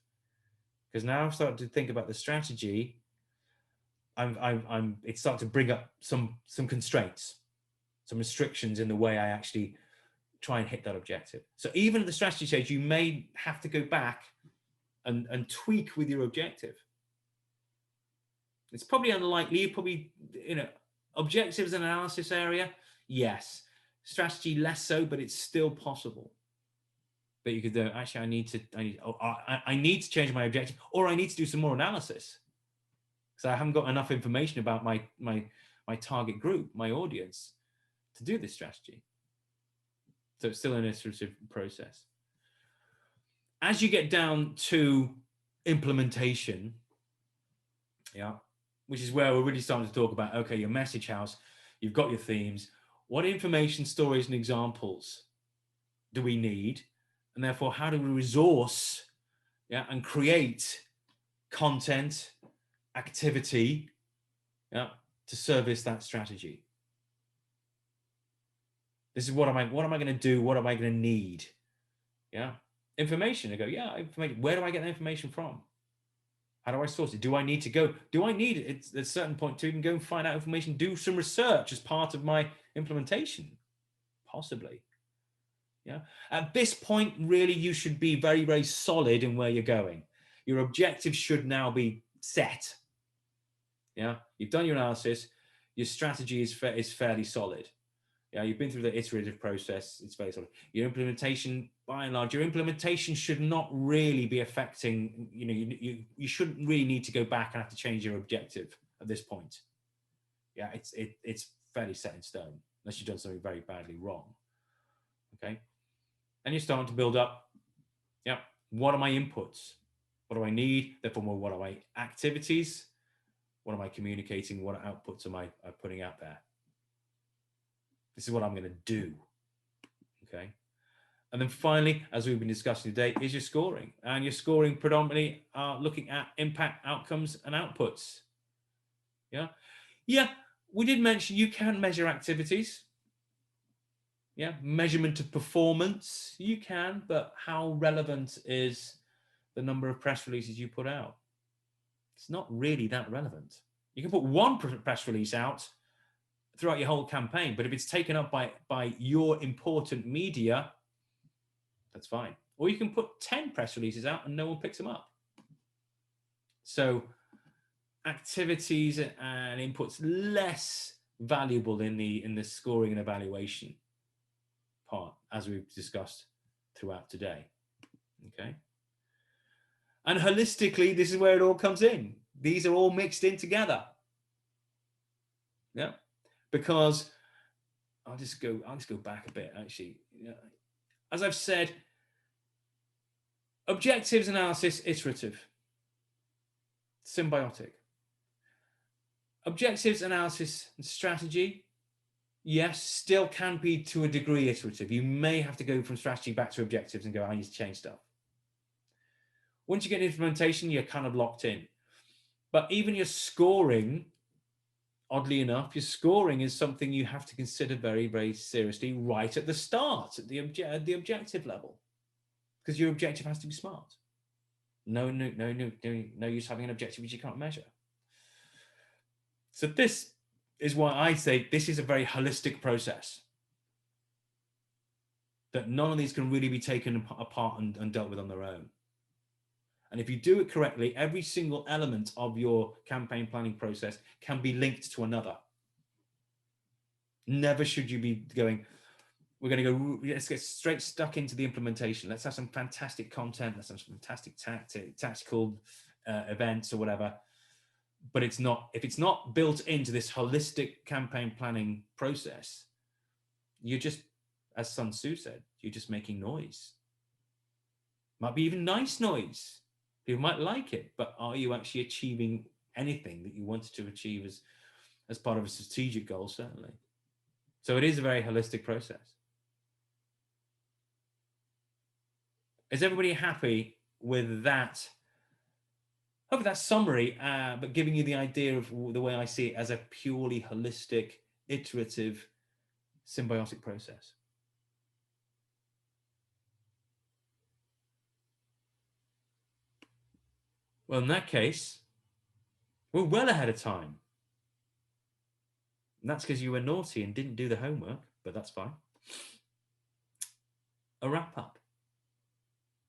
Because now I've started to think about the strategy, it's starting to bring up some constraints, some restrictions in the way I actually try and hit that objective. So even at the strategy stage, you may have to go back and tweak with your objective. It's probably unlikely, objectives and analysis area, yes. Strategy less so, but it's still possible. But you could actually, I need to change my objective, or I need to do some more analysis. So I haven't got enough information about my target group, my audience, to do this strategy. So it's still an iterative process. As you get down to implementation, yeah, which is where we're really starting to talk about, okay, your message house, you've got your themes. What information, stories, and examples do we need? And therefore, how do we resource, yeah, and create content, activity, yeah, to service that strategy? This is what am I going to do? What am I going to need? Yeah, information. I go, yeah, information. Where do I get the information from? How do I source it? Do I need to go? Do I need it at a certain point to even go and find out information? Do some research as part of my implementation? Possibly. Yeah. At this point, really, you should be very, very solid in where you're going. Your objective should now be set. Yeah. You've done your analysis. Your strategy is fairly solid. Yeah, you've been through the iterative process. It's very solid. Your implementation, by and large, your implementation should not really be affecting, you shouldn't really need to go back and have to change your objective at this point. Yeah, it's fairly set in stone, unless you've done something very badly wrong. Okay, and you're starting to build up. Yeah, what are my inputs? What do I need? Therefore, what are my activities? What am I communicating? What outputs am I putting out there? This is what I'm going to do. Okay. And then finally, as we've been discussing today, is your scoring. And your scoring predominantly are looking at impact, outcomes, and outputs. Yeah. Yeah, we did mention you can measure activities. Yeah, measurement of performance, you can, but how relevant is the number of press releases you put out? It's not really that relevant. You can put one press release out throughout your whole campaign, but if it's taken up by your important media, that's fine. Or you can put 10 press releases out and no one picks them up. So activities and inputs less valuable in the scoring and evaluation part, as we've discussed throughout today. Okay. And holistically, this is where it all comes in. These are all mixed in together. Yeah. Because I'll just go back a bit, actually. Yeah. As I've said, objectives analysis, iterative, symbiotic. Objectives analysis and strategy, yes, still can be to a degree iterative. You may have to go from strategy back to objectives and go, I need to change stuff. Once you get implementation, you're kind of locked in. But even your scoring, oddly enough, your scoring is something you have to consider very, very seriously right at the start, at the objective level, because your objective has to be smart. No use having an objective which you can't measure. So this is why I say this is a very holistic process, that none of these can really be taken apart and dealt with on their own. And if you do it correctly, every single element of your campaign planning process can be linked to another. Never should you be going, we're going to go, let's get straight stuck into the implementation. Let's have some fantastic content. Let's have some fantastic tactical events or whatever. But it's not, if it's not built into this holistic campaign planning process, you're just, as Sun Tzu said, you're just making noise. Might be even nice noise. People might like it, but are you actually achieving anything that you wanted to achieve as part of a strategic goal? Certainly. So it is a very holistic process. Is everybody happy with that? Hopefully that summary, but giving you the idea of the way I see it as a purely holistic, iterative, symbiotic process. Well, in that case, we're well ahead of time. And that's because you were naughty and didn't do the homework, but that's fine. A wrap up.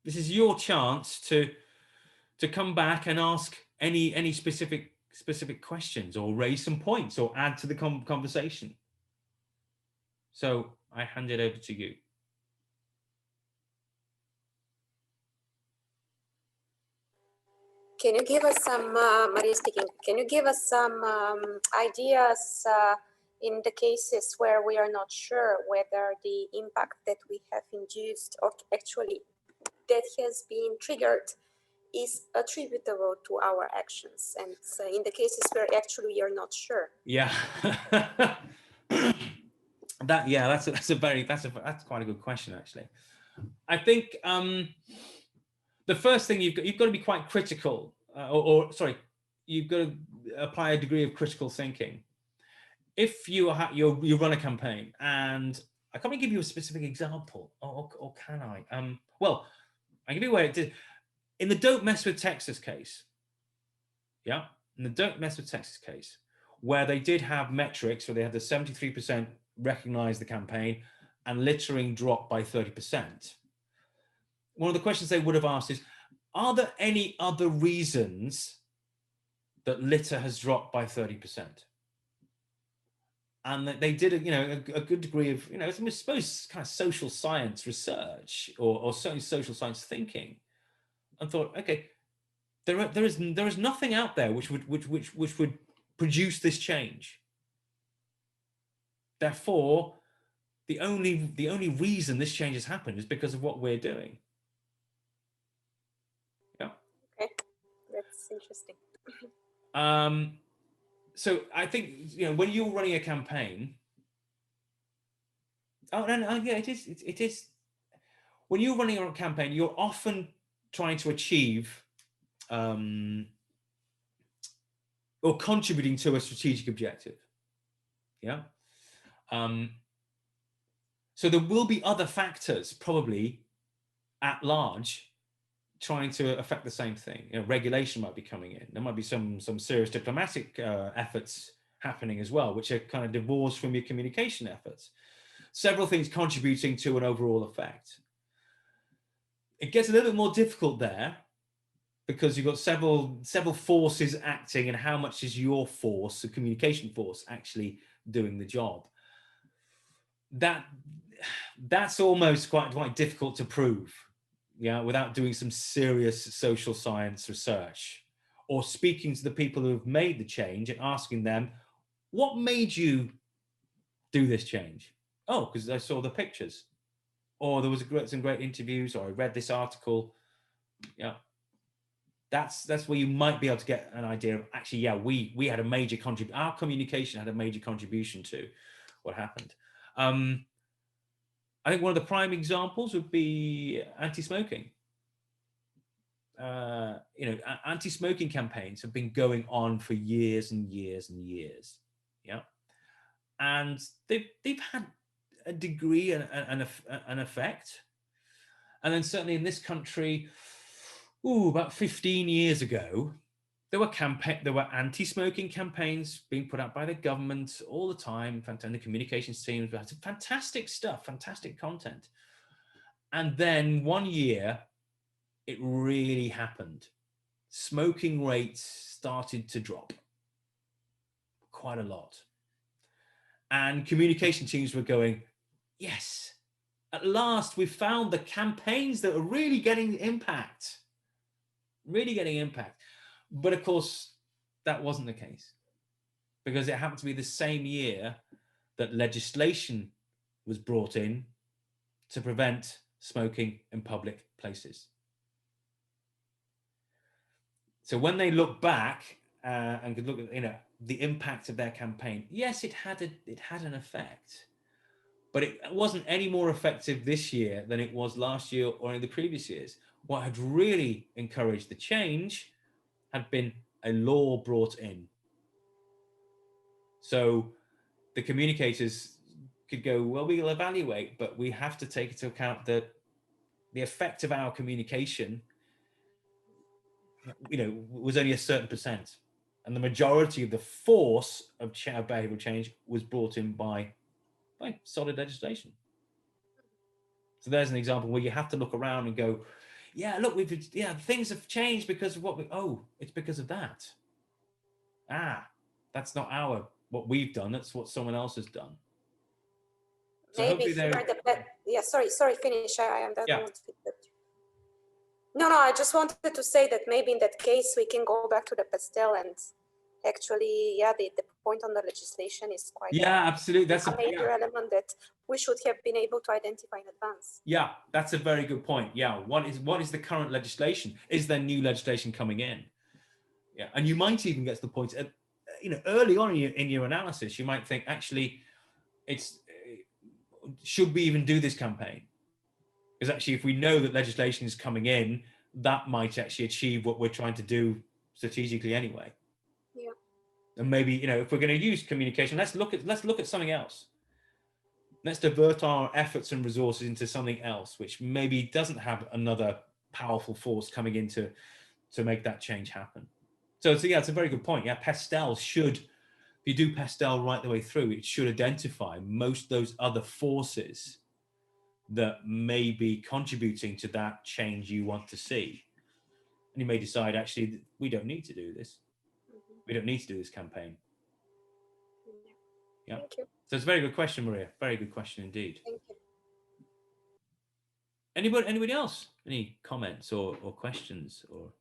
This is your chance to come back and ask any specific questions, or raise some points, or add to the conversation. So I hand it over to you. Can you give us some, Maria speaking, can you give us some ideas in the cases where we are not sure whether the impact that we have induced or actually that has been triggered is attributable to our actions, and in the cases where actually we are not sure? Yeah. That's quite a good question, actually. I think the first thing you've got to be quite critical, you've got to apply a degree of critical thinking. If you run a campaign, and I can't give you a specific example, or can I? Well, I can give you where it did. In the Don't Mess with Texas case, yeah, in the Don't Mess with Texas case, where they did have metrics where they had the 73% recognize the campaign and littering dropped by 30%. One of the questions they would have asked is, are there any other reasons that litter has dropped by 30%? And they did a good degree of, I suppose, kind of social science research or certainly social science thinking, and thought, okay, there is nothing out there which would produce this change. Therefore, the only reason this change has happened is because of what we're doing. Yeah. Okay, that's interesting. So I think, you know, when you're running a campaign, yeah, it is. When you're running a campaign, you're often trying to achieve or contributing to a strategic objective. Yeah. So there will be other factors probably at large trying to affect the same thing. You know, regulation might be coming in. There might be some serious diplomatic efforts happening as well, which are kind of divorced from your communication efforts. Several things contributing to an overall effect. It gets a little bit more difficult there because you've got several forces acting, and how much is your force, the communication force, actually doing the job? That's almost quite difficult to prove, yeah, without doing some serious social science research or speaking to the people who have made the change and asking them, what made you do this change? Oh, because I saw the pictures, or there was some great interviews, or I read this article. Yeah, that's where you might be able to get an idea of, actually, yeah, we had a major contribution. Our communication had a major contribution to what happened. I think one of the prime examples would be anti-smoking. You know, anti-smoking campaigns have been going on for years and years and years. Yeah, and they've had a degree and an effect. And then certainly in this country, about 15 years ago, there were anti-smoking campaigns being put out by the government all the time. And the communications teams had some fantastic stuff, fantastic content. And then one year, it really happened. Smoking rates started to drop quite a lot. And communication teams were going, yes, at last we've found the campaigns that are really getting impact. Really getting impact. But of course, that wasn't the case, because it happened to be the same year that legislation was brought in to prevent smoking in public places. So when they look back and could look at, you know, the impact of their campaign, yes, it had an effect, but it wasn't any more effective this year than it was last year or in the previous years. What had really encouraged the change had been a law brought in. So the communicators could go, well, we'll evaluate, but we have to take into account that the effect of our communication, you know, was only a certain percent. And the majority of the force of behavioral change was brought in by solid legislation. So there's an example where you have to look around and go, yeah, look, things have changed because of it's because of that. That's not what we've done. That's what someone else has done. So maybe sorry, finish. I am that. Yeah. No, I just wanted to say that maybe in that case, we can go back to the pastel and actually, the point on the legislation is quite absolutely. That's a major element that we should have been able to identify in advance. Yeah, that's a very good point. Yeah, what is the current legislation? Is there new legislation coming in? Yeah, and you might even get to the point, early on in your analysis, you might think, actually, should we even do this campaign? Because actually, if we know that legislation is coming in, that might actually achieve what we're trying to do strategically anyway. Yeah. And maybe, if we're going to use communication, let's look at something else. Let's divert our efforts and resources into something else, which maybe doesn't have another powerful force coming in to make that change happen. So yeah, it's a very good point. Yeah, pastel should, if you do pastel right the way through, it should identify most of those other forces that may be contributing to that change you want to see. And you may decide, actually, we don't need to do this. Mm-hmm. We don't need to do this campaign. Yeah. Thank you. So it's a very good question, Maria. Very good question indeed. Thank you. Anybody else? Any comments or questions or?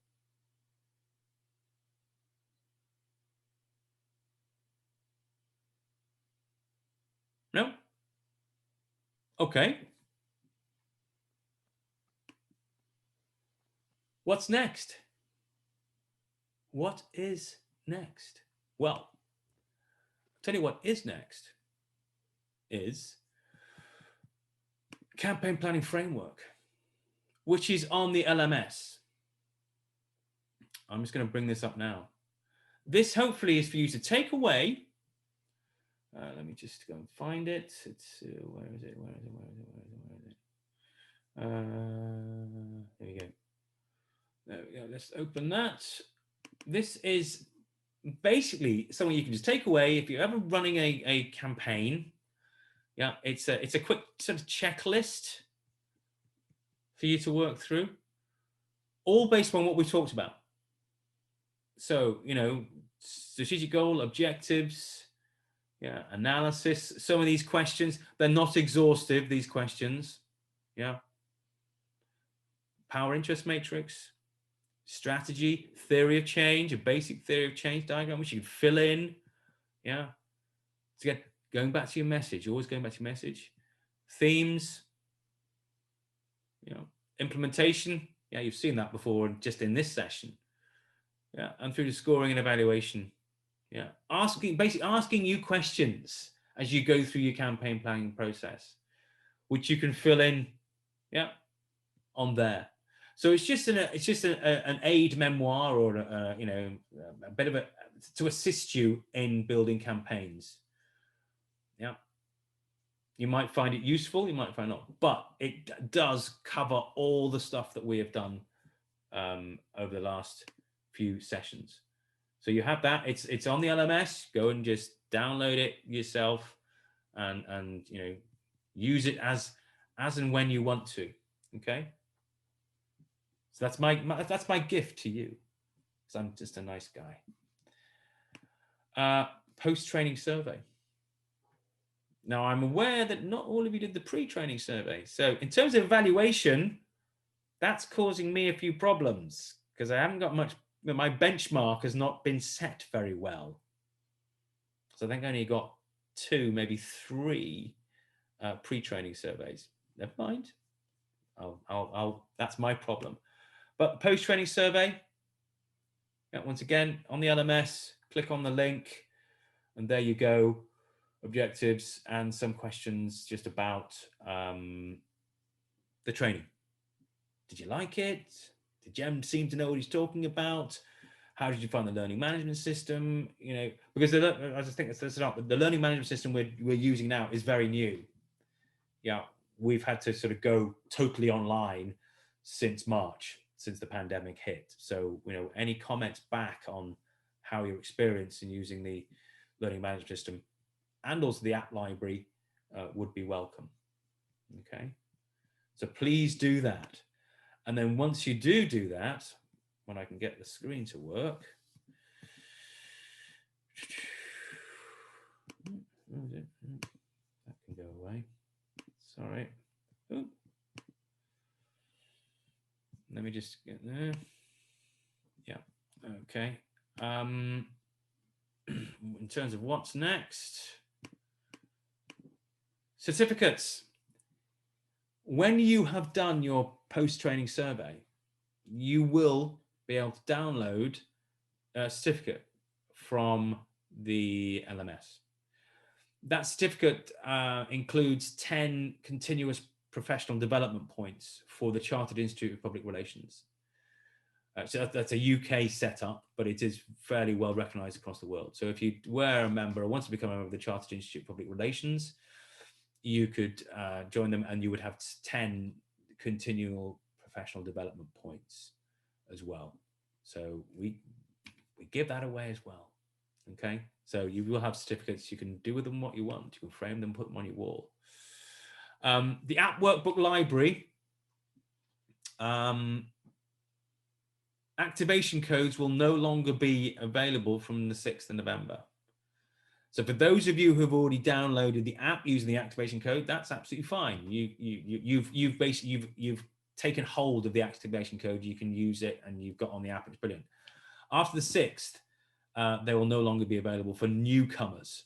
Okay. What's next? What is next? Well, I'll tell you what is next is campaign planning framework, which is on the LMS. I'm just going to bring this up now. This hopefully is for you to take away. Let me just go and find it. It's where is it? Where is it? Where is it? Where is it? Where is it? There we go. There we go. Let's open that. This is basically something you can just take away if you're ever running a campaign. Yeah, it's a quick sort of checklist for you to work through, all based on what we've talked about. So, you know, strategic goal, objectives, yeah, analysis. Some of these questions, they're not exhaustive, these questions. Yeah. Power interest matrix, strategy, theory of change, a basic theory of change diagram, which you can fill in. Yeah. So again, going back to your message, always going back to your message. Themes, you know, implementation. Yeah, you've seen that before just in this session. Yeah, and through the scoring and evaluation. Yeah, basically asking you questions as you go through your campaign planning process, which you can fill in, yeah, on there. So it's just an aid memoir, or you know, a bit of to assist you in building campaigns. Yeah, you might find it useful, you might find not, but it does cover all the stuff that we have done over the last few sessions. So you have that. It's on the LMS. Go and just download it yourself, and you know, use it as and when you want to. Okay. So that's my gift to you, because I'm just a nice guy. Post-training survey. Now I'm aware that not all of you did the pre-training survey. So in terms of evaluation, that's causing me a few problems because I haven't got much. My benchmark has not been set very well. So I think I only got 2, maybe 3 pre-training surveys. Never mind. That's my problem. But post-training survey, yeah, once again, on the LMS, click on the link, and there you go. Objectives and some questions just about the training. Did you like it? Did Jem seem to know what he's talking about? How did you find the learning management system? You know, because I just think the learning management system we're using now is very new. Yeah, we've had to sort of go totally online since March, since the pandemic hit. So, you know, any comments back on how your experience in using the learning management system and also the app library would be welcome. Okay, so please do that. And then once you do that, when I can get the screen to work, that can go away. Sorry. Ooh. Let me just get there. Yeah. Okay. In terms of what's next, certificates. When you have done your post-training survey, you will be able to download a certificate from the LMS. That certificate includes 10 continuous professional development points for the Chartered Institute of Public Relations. So that's a UK setup, but it is fairly well recognized across the world. So if you were a member or want to become a member of the Chartered Institute of Public Relations, you could join them, and you would have 10 continual professional development points as well. So we give that away as well. Okay, so you will have certificates. You can do with them what you want. You can frame them, put them on your wall. The app workbook library. Activation codes will no longer be available from the 6th of November. So for those of you who have already downloaded the app using the activation code, that's absolutely fine. You've basically taken hold of the activation code. You can use it, and you've got on the app. It's brilliant. After the 6th, they will no longer be available for newcomers.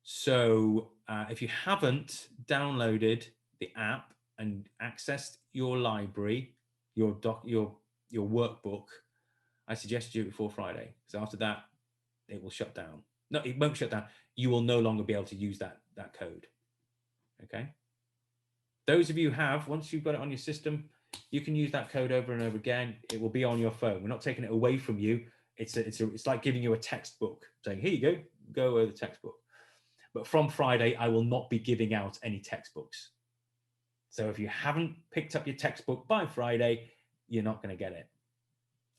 So if you haven't downloaded the app and accessed your library, your workbook, I suggest you do it before Friday. So after that, it will shut down. No, it won't shut down. You will no longer be able to use that code. Okay. Those of you who have, once you've got it on your system, you can use that code over and over again. It will be on your phone. We're not taking it away from you. It's like giving you a textbook, saying, here you go over the textbook. But from Friday, I will not be giving out any textbooks. So if you haven't picked up your textbook by Friday, you're not going to get it.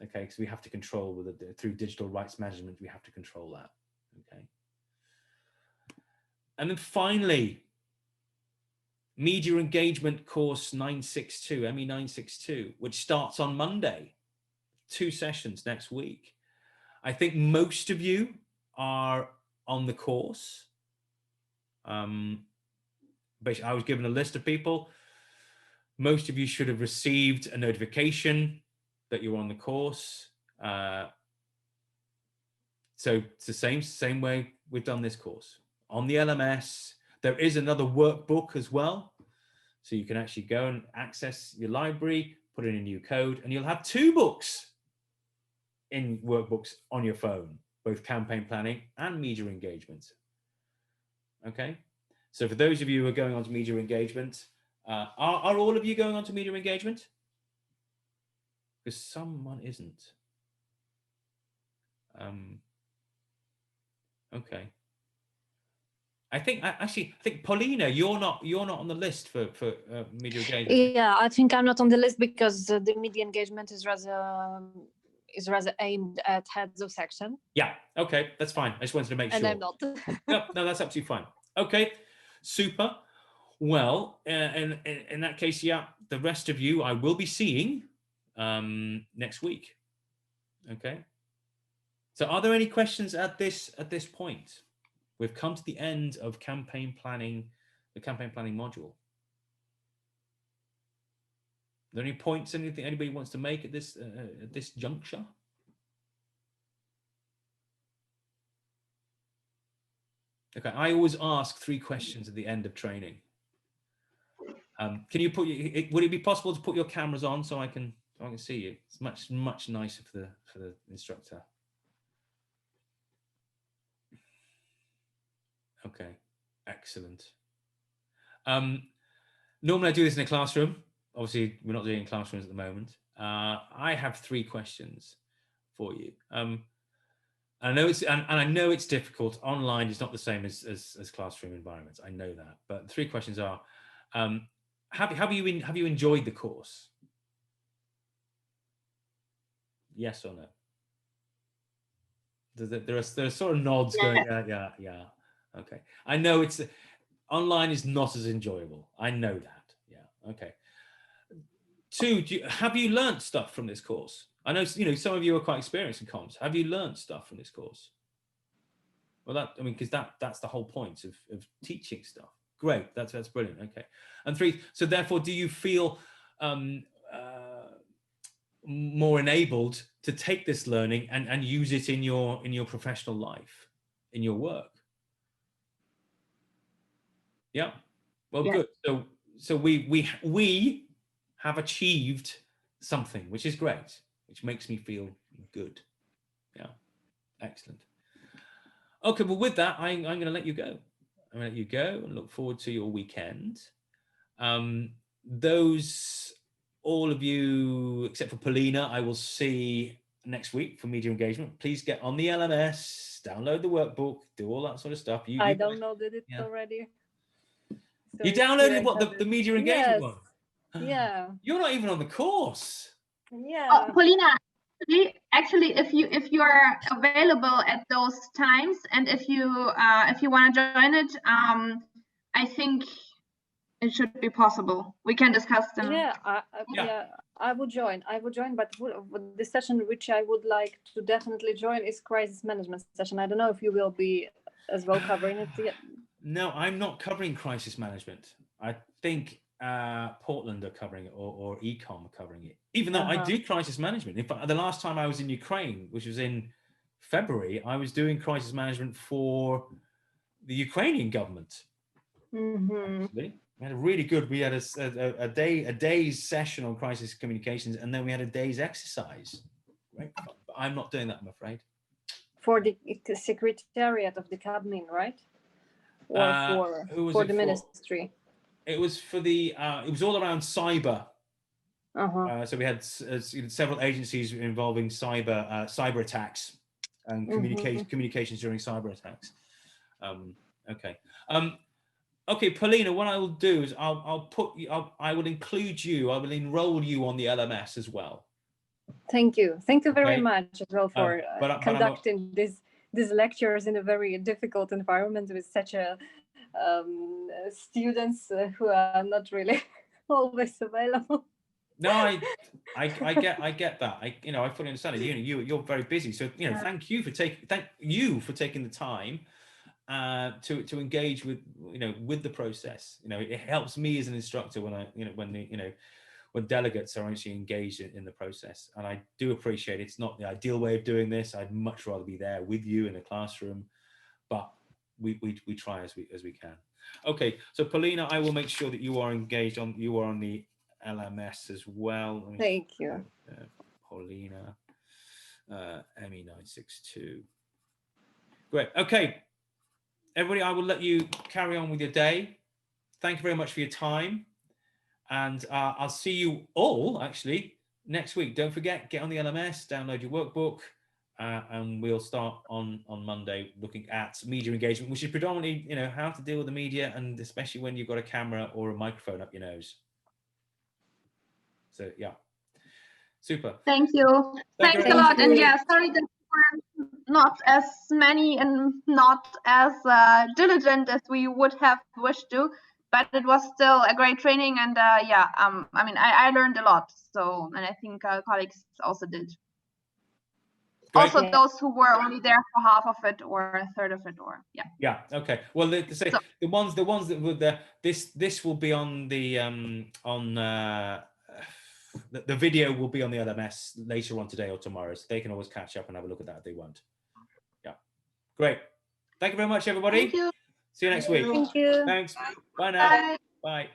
Okay, because we have to control through digital rights management, we have to control that. Okay. And then finally, Media Engagement Course 962, ME 962, which starts on Monday. 2 sessions next week. I think most of you are on the course. Basically, I was given a list of people. Most of you should have received a notification that you're on the course. So it's the same way we've done this course. On the LMS, there is another workbook as well. So you can actually go and access your library, put in a new code, and you'll have 2 books in workbooks on your phone, both campaign planning and media engagement. Okay. So for those of you who are going on to media engagement, are all of you going on to media engagement? Because someone isn't. Okay. I think Paulina, you're not on the list for media engagement. Yeah, I think I'm not on the list because the media engagement is rather aimed at heads of section. Yeah. Okay, that's fine. I just wanted to make sure. And I'm not. No, that's absolutely fine. Okay, super. Well, in that case, yeah, the rest of you I will be seeing next week. Okay. So are there any questions at this point? We've come to the end of campaign planning, the campaign planning module. Are there any points, anything anybody wants to make at this juncture? Okay, I always ask 3 questions at the end of training. Can you would it be possible to put your cameras on so I can see you? It's much nicer for the instructor. Okay, excellent. Normally I do this in a classroom. Obviously, we're not doing it in classrooms at the moment. I have 3 questions for you. I know it's difficult. Online is not the same as classroom environments. I know that. But the 3 questions are: have you enjoyed the course? Yes or no? There are sort of nods going. Yeah. Okay. I know it's online is not as enjoyable. I know that. Yeah. Okay. 2, have you learned stuff from this course? I know some of you are quite experienced in comms. Have you learned stuff from this course? Well, because that's the whole point of teaching stuff. Great. That's brilliant. Okay. And 3. So therefore, do you feel more enabled to take this learning and use it in your professional life, in your work? Yeah. Well, yeah. Good. So we have achieved something, which is great, which makes me feel good. Yeah. Excellent. Okay. Well, with that, I'm going to let you go. I'm going to let you go and look forward to your weekend. All of you, except for Paulina, I will see next week for media engagement. Please get on the LMS, download the workbook, do all that sort of stuff. I downloaded it already. So you downloaded what the media engagement one? Yeah. You're not even on the course. Yeah. Oh, Paulina, actually, if you are available at those times, and if you want to join it, I think it should be possible. We can discuss them. Yeah, I would join. But the session which I would like to definitely join is crisis management session. I don't know if you will be as well covering it yet. No, I'm not covering crisis management. I think Portland are covering it, or Ecom are covering it. Even though I do crisis management. In fact, the last time I was in Ukraine, which was in February, I was doing crisis management for the Ukrainian government. Actually. We had a really good. We had a day's session on crisis communications, and then we had a day's exercise. Great fun. But I'm not doing that, I'm afraid. For the secretariat of the CABMIN, right? Or for the ministry? It was for the. It was all around cyber. So we had several agencies involving cyber attacks and communications during cyber attacks. Okay. Okay, Paulina, what I will do is I will include you. I will enroll you on the LMS as well. Thank you very much as well for conducting these lectures in a very difficult environment with such a students who are not really always available. No, I get that. I fully understand it. You're very busy, so thank you for taking the time to engage with with the process. It helps me as an instructor when delegates are actually engaged in the process, and I do appreciate it's not the ideal way of doing this. I'd much rather be there with you in a classroom, but we try as we can. Okay, so Paulina, I will make sure that you are engaged on the LMS as well. Thank you, Paulina, ME962. Great. Okay, everybody, I will let you carry on with your day. Thank you very much for your time, and I'll see you all actually next week. Don't forget, get on the LMS, download your workbook, and we'll start on Monday looking at media engagement, which is predominantly how to deal with the media, and especially when you've got a camera or a microphone up your nose. So yeah, super. Thank you. Thanks a lot. And yeah, sorry that we're not as many and not as diligent as we would have wished to, but it was still a great training. And yeah, I mean, I learned a lot. So, and I think our colleagues also did. Great. Also, those who were only there for half of it or a third of it, or yeah. Yeah. Okay. Well, the ones that were there. This will be on the video will be on the LMS later on today or tomorrow, so they can always catch up and have a look at that if they want. Yeah. Great. Thank you very much, everybody. Thank you. See you next week. Thank you. Thanks. Bye now. Bye. Bye.